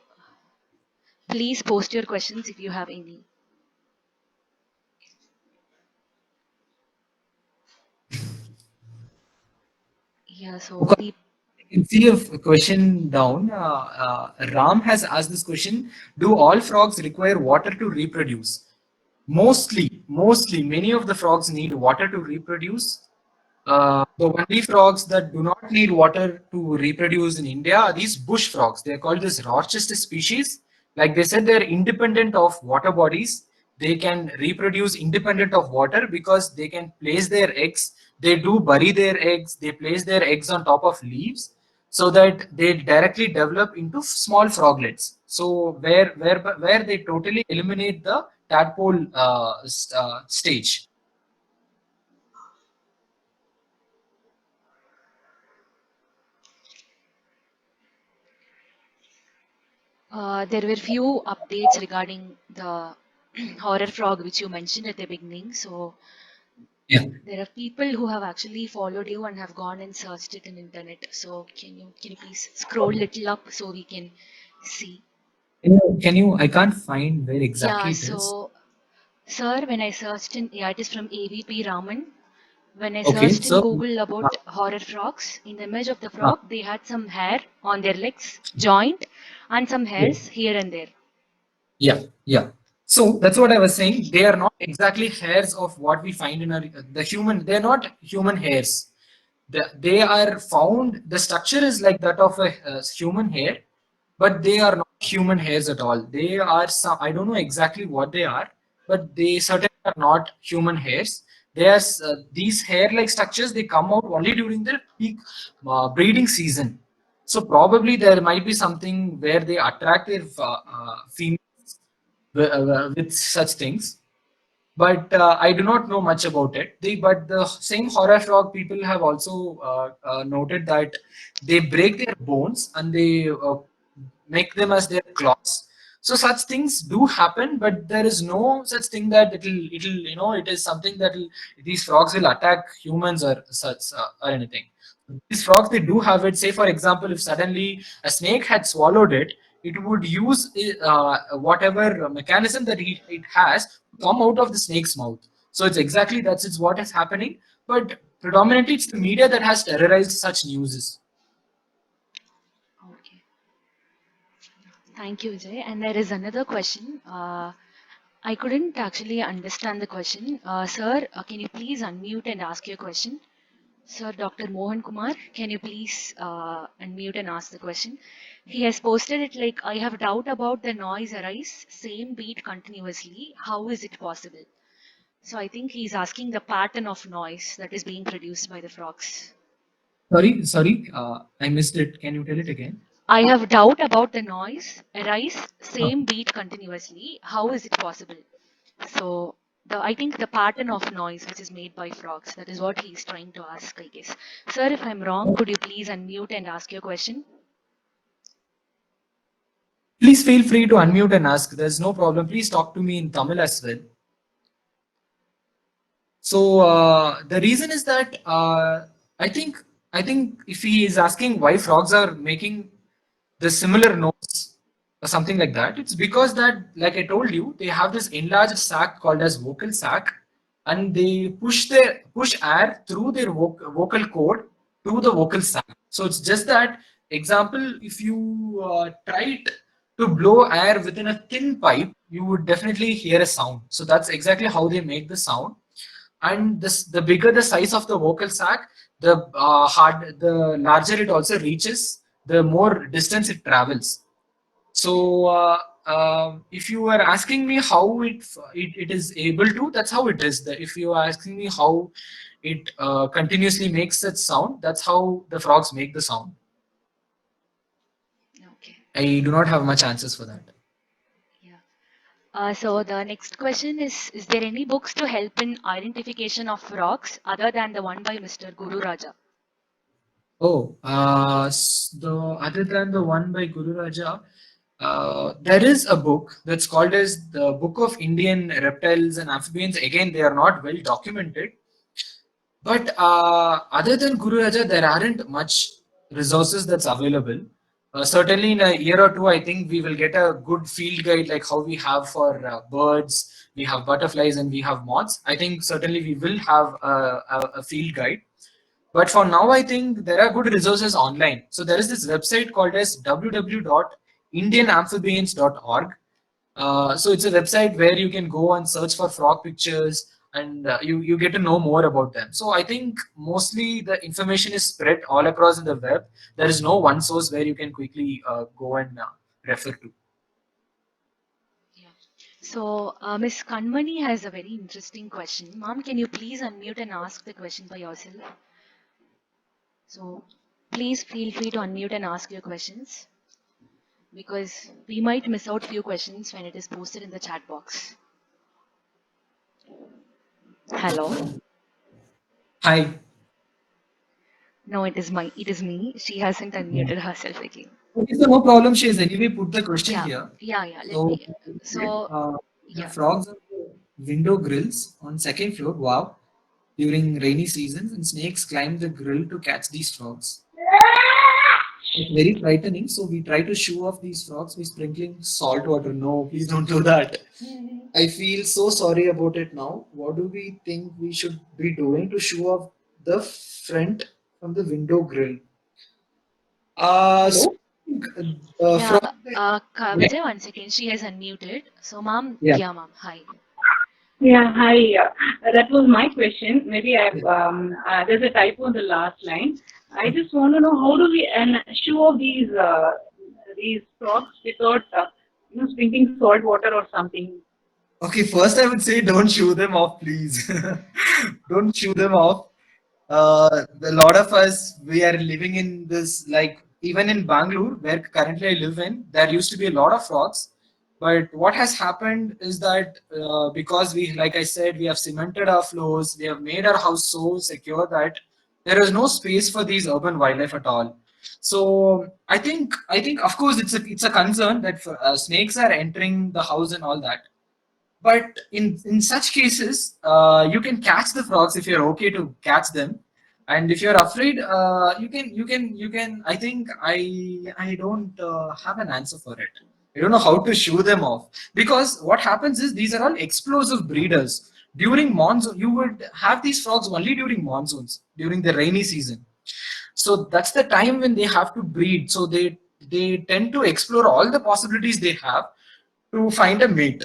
[SPEAKER 2] please post your questions if you have any. Yeah, so
[SPEAKER 1] Okay. I can see a question down. Ram has asked this question: do all frogs require water to reproduce? Mostly, many of the frogs need water to reproduce. The only frogs that do not need water to reproduce in India are these bush frogs. They're called this Rochester species. Like they said, they're independent of water bodies. They can reproduce independent of water because they can place their eggs. They do bury their eggs. They place their eggs on top of leaves so that they directly develop into small froglets. So where they totally eliminate the tadpole stage.
[SPEAKER 2] there were few updates regarding the horror frog which you mentioned at the beginning. So
[SPEAKER 1] Yeah.
[SPEAKER 2] there are people who have actually followed you and have gone and searched it in internet. So can you please scroll little up so we can see?
[SPEAKER 1] I can't find where
[SPEAKER 2] Yeah,
[SPEAKER 1] exactly it is.
[SPEAKER 2] so sir, when I searched in, yeah, it is from AVP Raman. When I
[SPEAKER 1] Okay,
[SPEAKER 2] searched in
[SPEAKER 1] so
[SPEAKER 2] Google
[SPEAKER 1] uh,
[SPEAKER 2] about horror frogs, in the image of the
[SPEAKER 1] uh,
[SPEAKER 2] frog, they had some hair on their legs, joint, and some
[SPEAKER 1] yeah,
[SPEAKER 2] hairs here and there.
[SPEAKER 1] yeah, yeah. So that's what I was saying. They are not exactly hairs of what we find in the human. They're not human hairs. They are found. The structure is like that of a human hair, but they are not human hairs at all. They are some. I don't know exactly what they are, but they certainly are not human hairs. These hair-like structures. They come out only during the peak breeding season. So probably there might be something where they attract their females with such things, but I do not know much about it. But the same horror frog people have also noted that they break their bones, and make them as their claws. So such things do happen, but there is no such thing that it'll it is something that these frogs will attack humans or such or anything. These frogs, they do have it. Say for example, if suddenly a snake had swallowed it, it would use whatever mechanism that it has to come out of the snake's mouth. So it's exactly that's it's what is happening. But predominantly, it's the media that has terrorized such news.
[SPEAKER 2] Okay. Thank you, Vijay. And there is another question. I couldn't actually understand the question. Sir, can you please unmute and ask your question? Sir, Dr. Mohan Kumar, can you please unmute and ask the question? He has posted it like, I have doubt about the noise arise, same beat continuously. How is it possible? So I think he's asking the pattern of noise that is being produced by the frogs.
[SPEAKER 1] Sorry, I missed it. Can you tell it again?
[SPEAKER 2] I have doubt about the noise arise, same beat continuously. How is it possible? So I think the pattern of noise which is made by frogs, that is what he's trying to ask, I guess. Sir, if I'm wrong, could you please unmute and ask your question?
[SPEAKER 1] Please feel free to unmute and ask. There's no problem. Please talk to me in Tamil as well. So the reason is that I think I think if he is asking why frogs are making the similar notes or something like that, it's because that, like I told you, they have this enlarged sac called as vocal sac, and they push air through their vocal cord to the vocal sac. So it's just that example, if you tried to blow air within a thin pipe, you would definitely hear a sound. So that's exactly how they make the sound. And this, the bigger the size of the vocal sac, the larger it also reaches, the more distance it travels. So if you are asking me how it is able to, that's how it is. If you are asking me how it continuously makes that sound, that's how the frogs make the sound.
[SPEAKER 2] Okay.
[SPEAKER 1] I do not have much answers for that.
[SPEAKER 2] Yeah. So the next question is there any books to help in identification of frogs other than the one by Mr. Guru Raja?
[SPEAKER 1] Oh, the other than the one by Guru Raja, there is a book that's called as the Book of Indian Reptiles and Amphibians. Again, they are not well documented, but other than Guru Raja, there aren't much resources that's available. Certainly, in a year or two, I think we will get a good field guide like how we have for birds, we have butterflies, and we have moths. I think certainly we will have a field guide. But for now, I think there are good resources online. So there is this website called as www.indianamphibians.org. So it's a website where you can go and search for frog pictures, and you get to know more about them. So I think mostly the information is spread all across in the web. There is no one source where you can quickly go and refer to.
[SPEAKER 2] Yeah. So Miss Kanmani has a very interesting question. Mom, can you please unmute and ask the question by yourself? So please feel free to unmute and ask your questions because we might miss out few questions when it is posted in the chat box. Hello.
[SPEAKER 1] Hi.
[SPEAKER 2] No, it is me. She hasn't unmuted herself again.
[SPEAKER 1] Okay, so no problem. She has anyway put the question
[SPEAKER 2] Yeah,
[SPEAKER 1] here.
[SPEAKER 2] yeah. Let
[SPEAKER 1] So,
[SPEAKER 2] me. So
[SPEAKER 1] the
[SPEAKER 2] yeah.
[SPEAKER 1] frogs on the window grills on second floor. Wow. During rainy seasons, and snakes climb the grill to catch these frogs. It's very frightening. So we try to shoo off these frogs by sprinkling salt water. No, please don't do that. I feel so sorry about it now. What do we think we should be doing to shoo off the front from the window grill? So,
[SPEAKER 2] Yeah,
[SPEAKER 1] from the, yeah,
[SPEAKER 2] Vijay, one second. She has unmuted. So, ma'am,
[SPEAKER 1] yeah.
[SPEAKER 2] yeah, ma'am. Hi.
[SPEAKER 5] Yeah, hi. That was my question. Maybe there's a typo in the last line. I just want to know how do we ensure these frogs without sprinkling salt water or something.
[SPEAKER 1] Okay, first I would say don't shoo them off, please. Don't shoo them off. A lot of us, we are living in this, like even in Bangalore, where currently I live in, there used to be a lot of frogs. But what has happened is that because we, like I said, we have cemented our floors, we have made our house so secure that there is no space for these urban wildlife at all. So I think of course it's a concern that snakes are entering the house and all that. But in such cases, you can catch the frogs if you're okay to catch them, and if you're afraid, you can. I don't have an answer for it. I don't know how to shoo them off, because what happens is these are all explosive breeders. During monsoon, you would have these frogs only during monsoons, during the rainy season. So that's the time when they have to breed. So they tend to explore all the possibilities they have to find a mate.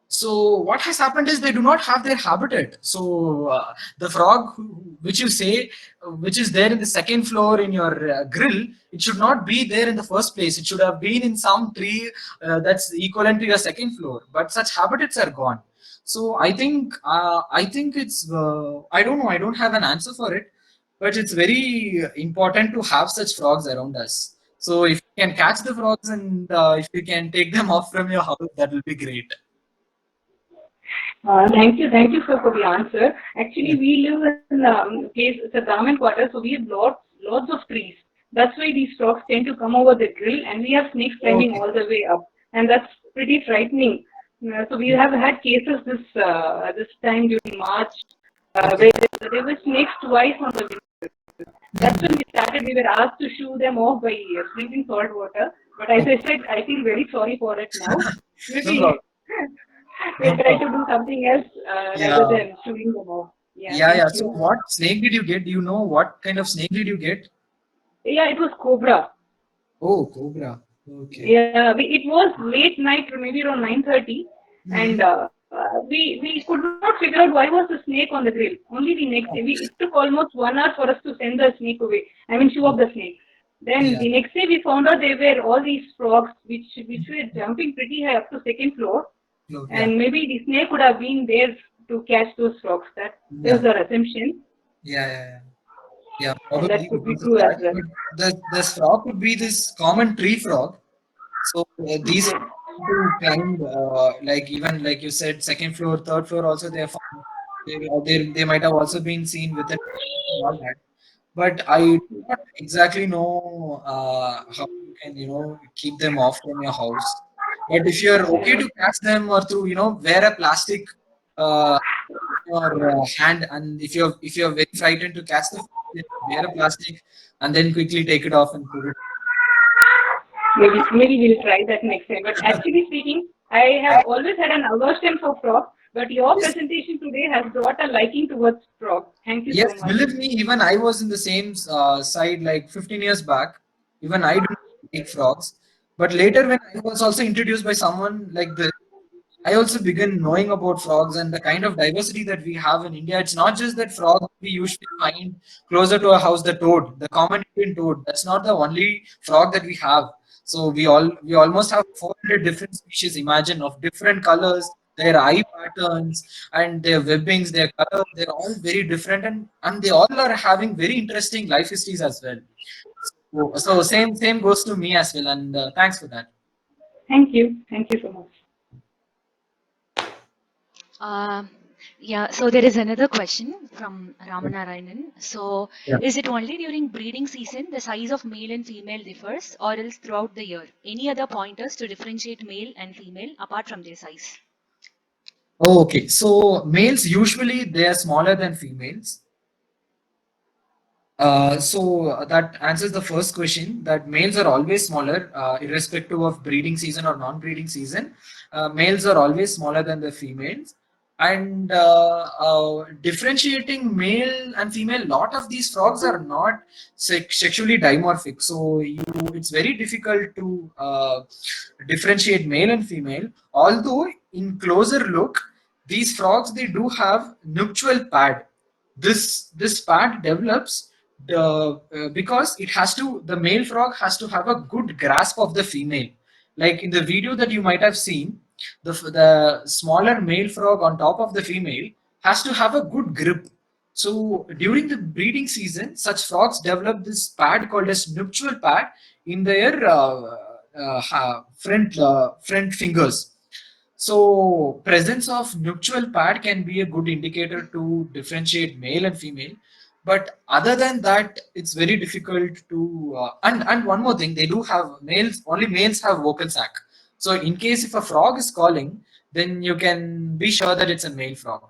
[SPEAKER 1] So what has happened is they do not have their habitat. So the frog, which you say, which is there in the second floor in your grill, it should not be there in the first place. It should have been in some tree that's equivalent to your second floor. But such habitats are gone. So I think it's I don't know. I don't have an answer for it, but it's very important to have such frogs around us. So if you can catch the frogs and if you can take them off from your house, that will be great.
[SPEAKER 5] Thank you, sir, for the answer. Actually,
[SPEAKER 1] Yeah.
[SPEAKER 5] we live in place, it's a government quarter, so we have lots of trees. That's why these frogs tend to come over the grill, and we have snakes climbing
[SPEAKER 1] Okay.
[SPEAKER 5] all the way up, and that's pretty frightening. So we have had cases this time during March
[SPEAKER 1] Okay.
[SPEAKER 5] where there were snakes twice on the window. That's when we started. We were asked to shoo them off by sprinkling salt water. But as I
[SPEAKER 1] Okay.
[SPEAKER 5] said, I feel very sorry for it now.
[SPEAKER 1] No problem.
[SPEAKER 5] Maybe
[SPEAKER 1] No
[SPEAKER 5] we'll try to
[SPEAKER 1] problem.
[SPEAKER 5] do something else rather
[SPEAKER 1] Yeah.
[SPEAKER 5] than shooing them off. Yeah,
[SPEAKER 1] Yeah. Yeah.
[SPEAKER 5] thank
[SPEAKER 1] So
[SPEAKER 5] you.
[SPEAKER 1] what snake did you get? Do you know what kind of snake did you get?
[SPEAKER 5] Yeah, it was cobra.
[SPEAKER 1] Oh, cobra. Okay.
[SPEAKER 5] Yeah, it was late night, maybe around 9:30, and
[SPEAKER 1] Hmm.
[SPEAKER 5] we could not figure out why was the snake on the grill. Only the next day, it took almost 1 hour for us to send the snake away. I mean, shoo off the snake. Then
[SPEAKER 1] Yeah.
[SPEAKER 5] the next day, we found out there were all these frogs which were jumping pretty high up to second floor,
[SPEAKER 1] No, yeah.
[SPEAKER 5] and maybe the snake could have been there to catch those frogs. That is
[SPEAKER 1] Yeah.
[SPEAKER 5] our assumption,
[SPEAKER 1] Yeah. Yeah. Yeah. Yeah.
[SPEAKER 5] and
[SPEAKER 1] Probably
[SPEAKER 5] that could be
[SPEAKER 1] because of
[SPEAKER 5] true as
[SPEAKER 1] that.
[SPEAKER 5] well.
[SPEAKER 1] But the frog could be this common tree frog. So these
[SPEAKER 5] Yeah.
[SPEAKER 1] to climb, like even like you said, second floor, third floor. Also, they are found. They might have also been seen within and all that. But I do not exactly know how you can, keep them off from your house. But if you're okay to catch them or to, wear a plastic uh, in your hand, and if you're very frightened to catch the fish, then wear a plastic and then quickly take it off and put it.
[SPEAKER 5] Maybe we'll try that next time. But actually speaking, I have always had an aversion for frogs, but your
[SPEAKER 1] Yes,
[SPEAKER 5] presentation today has brought a liking towards frogs. Thank you
[SPEAKER 1] yes,
[SPEAKER 5] so much.
[SPEAKER 1] believe me, even I was in the same side like 15 years back. Even I do not like frogs. But later, when I was also introduced by someone like this, I also began knowing about frogs and the kind of diversity that we have in India. It's not just that frog we usually find closer to our house, the toad, the common Indian toad. That's not the only frog that we have. So we almost have 400 different species. Imagine, of different colors, their eye patterns and their webbings, their colors. They're all very different, and they all are having very interesting life histories as well. So same goes to me as well. And thanks for that.
[SPEAKER 5] Thank you. Thank you so much.
[SPEAKER 2] Uh, yeah, so there is another question from Ramanarayanan. So, is it only during breeding season the size of male and female differs, or else throughout the year? Any other pointers to differentiate male and female apart from their size?
[SPEAKER 1] Oh, okay. So males usually they are smaller than females. So that answers the first question that males are always smaller, irrespective of breeding season or non-breeding season. Males are always smaller than the females. And differentiating male and female, lot of these frogs are not sexually dimorphic. So it's very difficult to differentiate male and female. Although in closer look, these frogs they do have nuptial pad. This pad develops because it has to the male frog has to have a good grasp of the female. Like in the video that you might have seen, the smaller male frog on top of the female has to have a good grip. So during the breeding season, such frogs develop this pad called as nuptial pad in their front fingers. So presence of nuptial pad can be a good indicator to differentiate male and female. But other than that, it's very difficult to. And one more thing, they do have males. Only males have vocal sac. So in case if a frog is calling, then you can be sure that it's a male frog.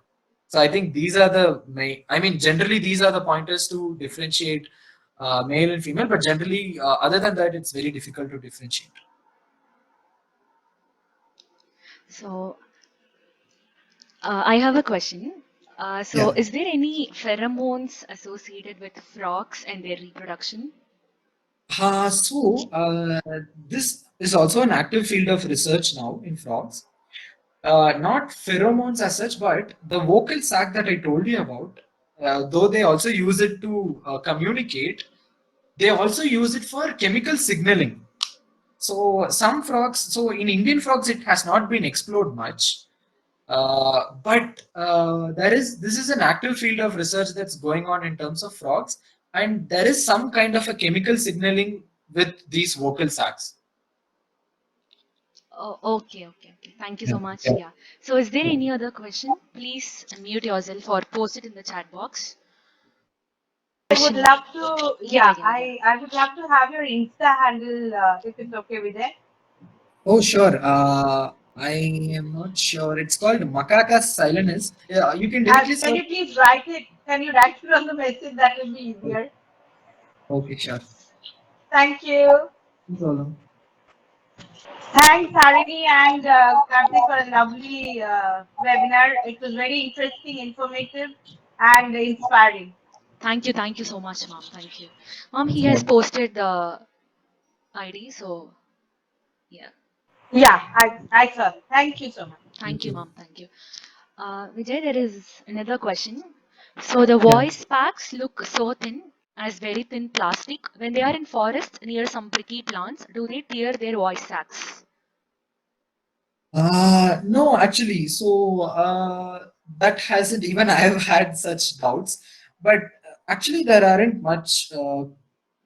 [SPEAKER 1] So I think these are the main. I mean, generally these are the pointers to differentiate male and female. But generally, other than that, it's very difficult to differentiate.
[SPEAKER 2] So I have a question. So
[SPEAKER 1] Yeah.
[SPEAKER 2] is there any pheromones associated with frogs and their reproduction?
[SPEAKER 1] So this is also an active field of research now in frogs. Not pheromones as such, but the vocal sac that I told you about, though they also use it to communicate, they also use it for chemical signaling. So some frogs, so in Indian frogs, it has not been explored much. But there is this is an active field of research that's going on in terms of frogs, and there is some kind of a chemical signaling with these vocal sacs.
[SPEAKER 2] Oh, okay. Thank you
[SPEAKER 1] Yeah.
[SPEAKER 2] so much. Yeah. So is there any other question? Please unmute yourself or post it in the chat box.
[SPEAKER 6] I would
[SPEAKER 2] Question.
[SPEAKER 6] love to,
[SPEAKER 2] Yeah,
[SPEAKER 6] yeah,
[SPEAKER 2] yeah, yeah.
[SPEAKER 6] I would love to have your Insta handle if it's okay with it.
[SPEAKER 1] Oh, sure. I am not sure. It's called Macaca Silenus. Yeah, you can directly
[SPEAKER 6] Can
[SPEAKER 1] search.
[SPEAKER 6] you please write it? Can you write it on the message? That will be easier.
[SPEAKER 1] Okay, sure.
[SPEAKER 6] Thank you.
[SPEAKER 1] No problem.
[SPEAKER 6] Thanks, Harini and Karthik, for a lovely webinar. It was very interesting, informative, and inspiring.
[SPEAKER 2] Thank you so much, mom. Thank you. Mom, he has
[SPEAKER 1] No.
[SPEAKER 2] posted the ID, so yeah.
[SPEAKER 6] Yeah, I saw. Thank you so much.
[SPEAKER 2] Thank
[SPEAKER 1] Thank
[SPEAKER 2] you,
[SPEAKER 1] you.
[SPEAKER 2] mom. Thank you. Vijay, there is another question. So the
[SPEAKER 1] Yeah.
[SPEAKER 2] voice packs look so thin, as very thin plastic. When they are in forests near some pricky plants, do they tear their voice sacs?
[SPEAKER 1] No, actually, that hasn't even I have had such doubts, but actually there aren't much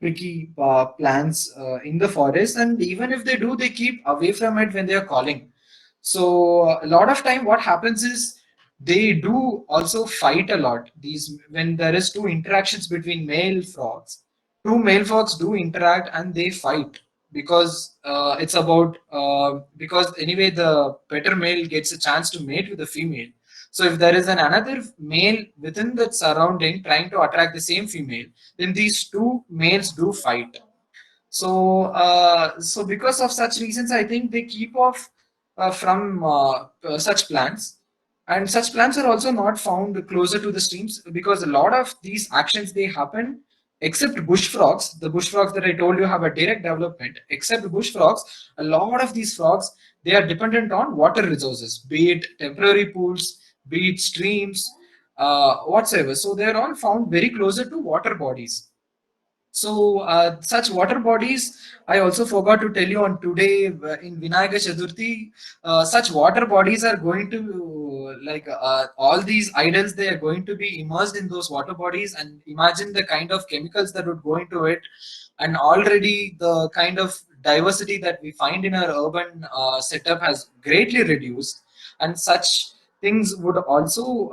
[SPEAKER 1] tricky plants in the forest, and even if they do, they keep away from it when they are calling. So a lot of time, what happens is they do also fight a lot. These when there is two interactions between male frogs, two male frogs do interact and they fight because it's about because anyway the better male gets a chance to mate with the female. So if there is another male within that surrounding trying to attract the same female, then these two males do fight. So because of such reasons, I think they keep off from such plants. And such plants are also not found closer to the streams because a lot of these actions they happen, except bush frogs. The bush frogs that I told you have a direct development. Except bush frogs, a lot of these frogs they are dependent on water resources, be it temporary pools, be it streams, whatsoever. So they are all found very closer to water bodies. So such water bodies, I also forgot to tell you on today in Vinayaka Chaturthi, such water bodies are going to all these idols. They are going to be immersed in those water bodies, and imagine the kind of chemicals that would go into it, and already the kind of diversity that we find in our urban setup has greatly reduced, and such things would also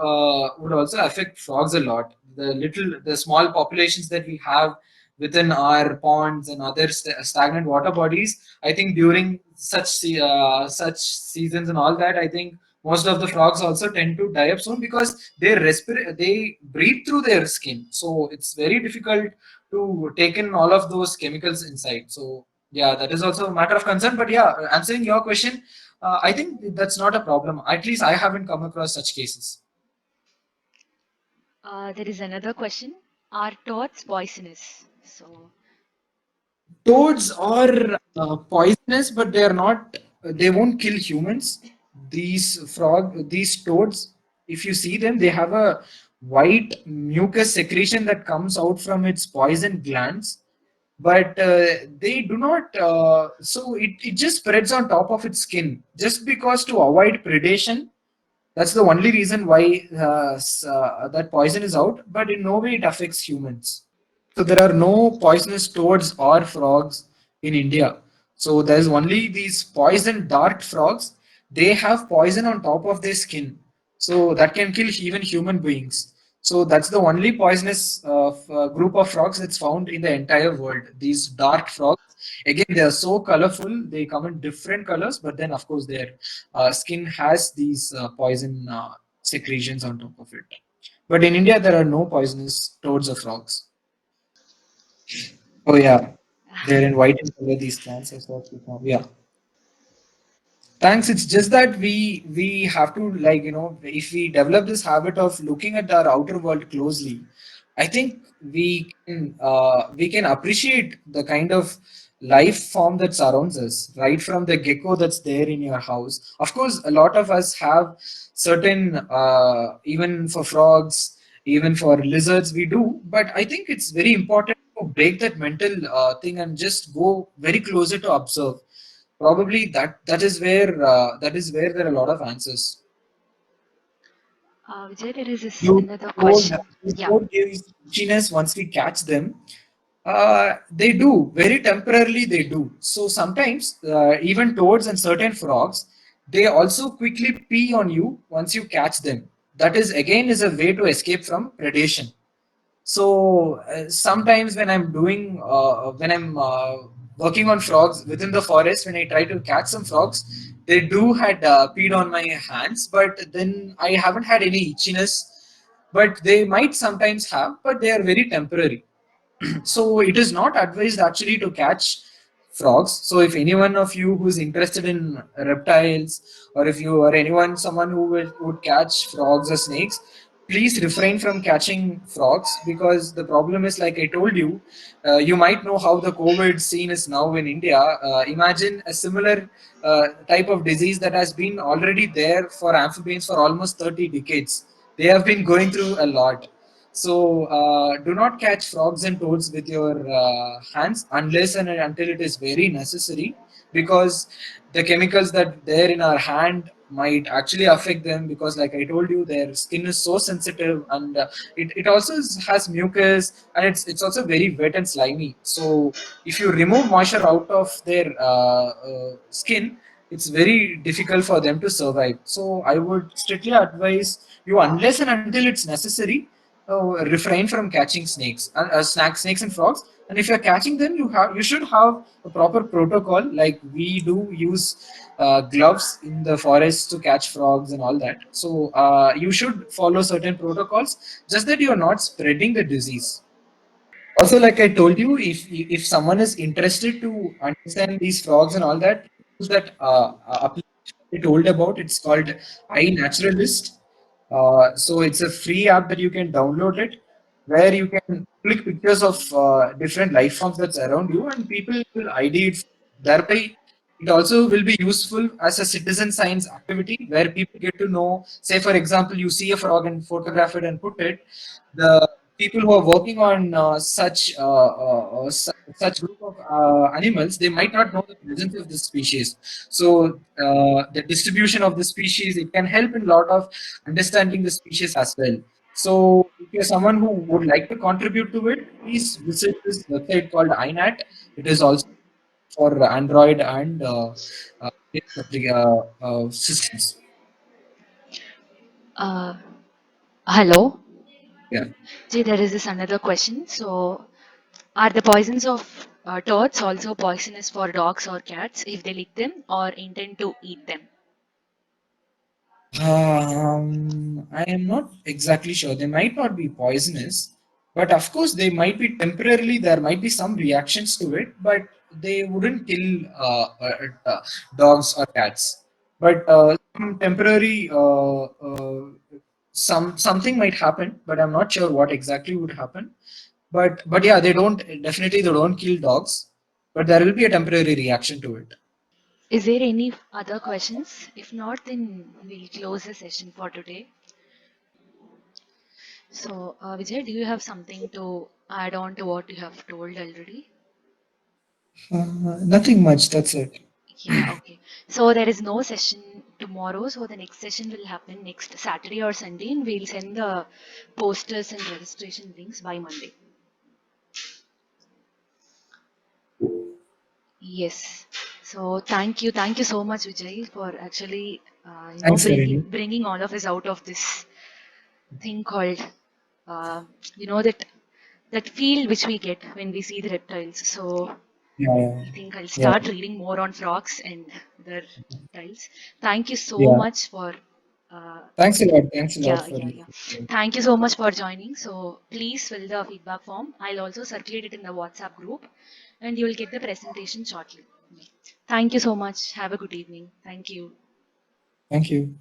[SPEAKER 1] affect frogs a lot. The small populations that we have within our ponds and other stagnant water bodies. I think during such seasons and all that, I think most of the frogs also tend to die up soon because they breathe through their skin. So it's very difficult to take in all of those chemicals inside. So yeah, that is also a matter of concern. But yeah, answering your question, I think that's not a problem. At least I haven't come across such cases.
[SPEAKER 2] There is another question. Are toads poisonous? So
[SPEAKER 1] Toads are poisonous, but they are not. They won't kill humans. These toads, if you see them, they have a white mucus secretion that comes out from its poison glands. But they do not. It just spreads on top of its skin, just because to avoid predation. That's the only reason why that poison is out. But in no way it affects humans. So there are no poisonous toads or frogs in India. So there's only these poison dart frogs. They have poison on top of their skin. So that can kill even human beings. So that's the only poisonous group of frogs that's found in the entire world. These dark frogs, again, they are so colorful. They come in different colors, but then of course their skin has these poison secretions on top of it. But in India, there are no poisonous toads or frogs. Oh yeah, they're in white in color. These plants are so cute. Yeah. Thanks. It's just that we have to, like, if we develop this habit of looking at our outer world closely, I think we can appreciate the kind of life form that surrounds us, right from the gecko that's there in your house. Of course, a lot of us have certain even for frogs, even for lizards, we do. But I think it's very important to break that mental thing and just go very closer to observe. Probably that is where there are a lot of answers.
[SPEAKER 2] Vijay, there is this
[SPEAKER 1] You
[SPEAKER 2] another
[SPEAKER 1] told
[SPEAKER 2] question.
[SPEAKER 1] you
[SPEAKER 2] Yeah.
[SPEAKER 1] told gives itchiness once we catch them. They do very temporarily. They do. So sometimes even toads and certain frogs, they also quickly pee on you once you catch them. That is again is a way to escape from predation. So sometimes when I'm working on frogs within the forest, when I try to catch some frogs, they do had peed on my hands, but then I haven't had any itchiness. But they might sometimes have, but they are very temporary. So it is not advised actually to catch frogs. So if anyone of you who's interested in reptiles, or if you or anyone someone who would catch frogs or snakes, please refrain from catching frogs, because the problem is, like I told you, you might know how the COVID scene is now in India. Imagine a similar type of disease that has been already there for amphibians for almost 30 decades. They have been going through a lot. So do not catch frogs and toads with your hands unless and until it is very necessary, because the chemicals that there in our hand might actually affect them, because like I told you, their skin is so sensitive, and it also has mucus, and it's also very wet and slimy. So if you remove moisture out of their skin, it's very difficult for them to survive. So I would strictly advise you, unless and until it's necessary, refrain from catching snakes and frogs. And if you're catching them, you should have a proper protocol. Like we do use gloves in the forest to catch frogs and all that. So you should follow certain protocols, just that you're not spreading the disease. Also, like I told you, if someone is interested to understand these frogs and all that, use that application I told about. It's called iNaturalist. So it's a free app that you can download it, where you can click pictures of different life forms that's around you, and people will ID it. Thereby, it also will be useful as a citizen science activity, where people get to know. Say, for example, you see a frog and photograph it and put it. The people who are working on such group of animals, they might not know the presence of this species. So the distribution of the species, it can help in a lot of understanding the species as well. So if you're someone who would like to contribute to it, please visit this website called INAT. It is also for Android and systems.
[SPEAKER 2] Uh, Hello.
[SPEAKER 1] Yeah.
[SPEAKER 2] See, there is this another question. So, are the poisons of toads also poisonous for dogs or cats if they lick them or intend to eat them?
[SPEAKER 1] I am not exactly sure. They might not be poisonous, but of course, they might be temporarily. There might be some reactions to it, but they wouldn't kill dogs or cats. But some temporary, something might happen, but I'm not sure what exactly would happen. But yeah, they don't kill dogs, but there will be a temporary reaction to it.
[SPEAKER 2] Is there any other questions? If not, then we'll close the session for today. So, Vijay, do you have something to add on to what you have told already?
[SPEAKER 1] Nothing much. That's it.
[SPEAKER 2] Yeah, okay. So there is no session tomorrow, so the next session will happen next Saturday or Sunday, and we'll send the posters and registration links by Monday. Yes. So thank you so much, Vijay, for actually
[SPEAKER 1] Thanks,
[SPEAKER 2] bringing
[SPEAKER 1] Harini.
[SPEAKER 2] bringing all of us out of this thing called uh, that feel which we get when we see the reptiles. So
[SPEAKER 1] Yeah,
[SPEAKER 2] I think I'll
[SPEAKER 1] yeah,
[SPEAKER 2] start reading more on frogs and other reptiles. Thank you so
[SPEAKER 1] yeah.
[SPEAKER 2] much for uh,
[SPEAKER 1] Thanks a lot. Thanks a lot
[SPEAKER 2] yeah,
[SPEAKER 1] for
[SPEAKER 2] yeah, yeah.
[SPEAKER 1] listening.
[SPEAKER 2] Thank you so much for joining. So please fill the feedback form. I'll also circulate it in the WhatsApp group and you will get the presentation shortly. Thank you so much. Have a good evening. Thank you.
[SPEAKER 1] Thank you.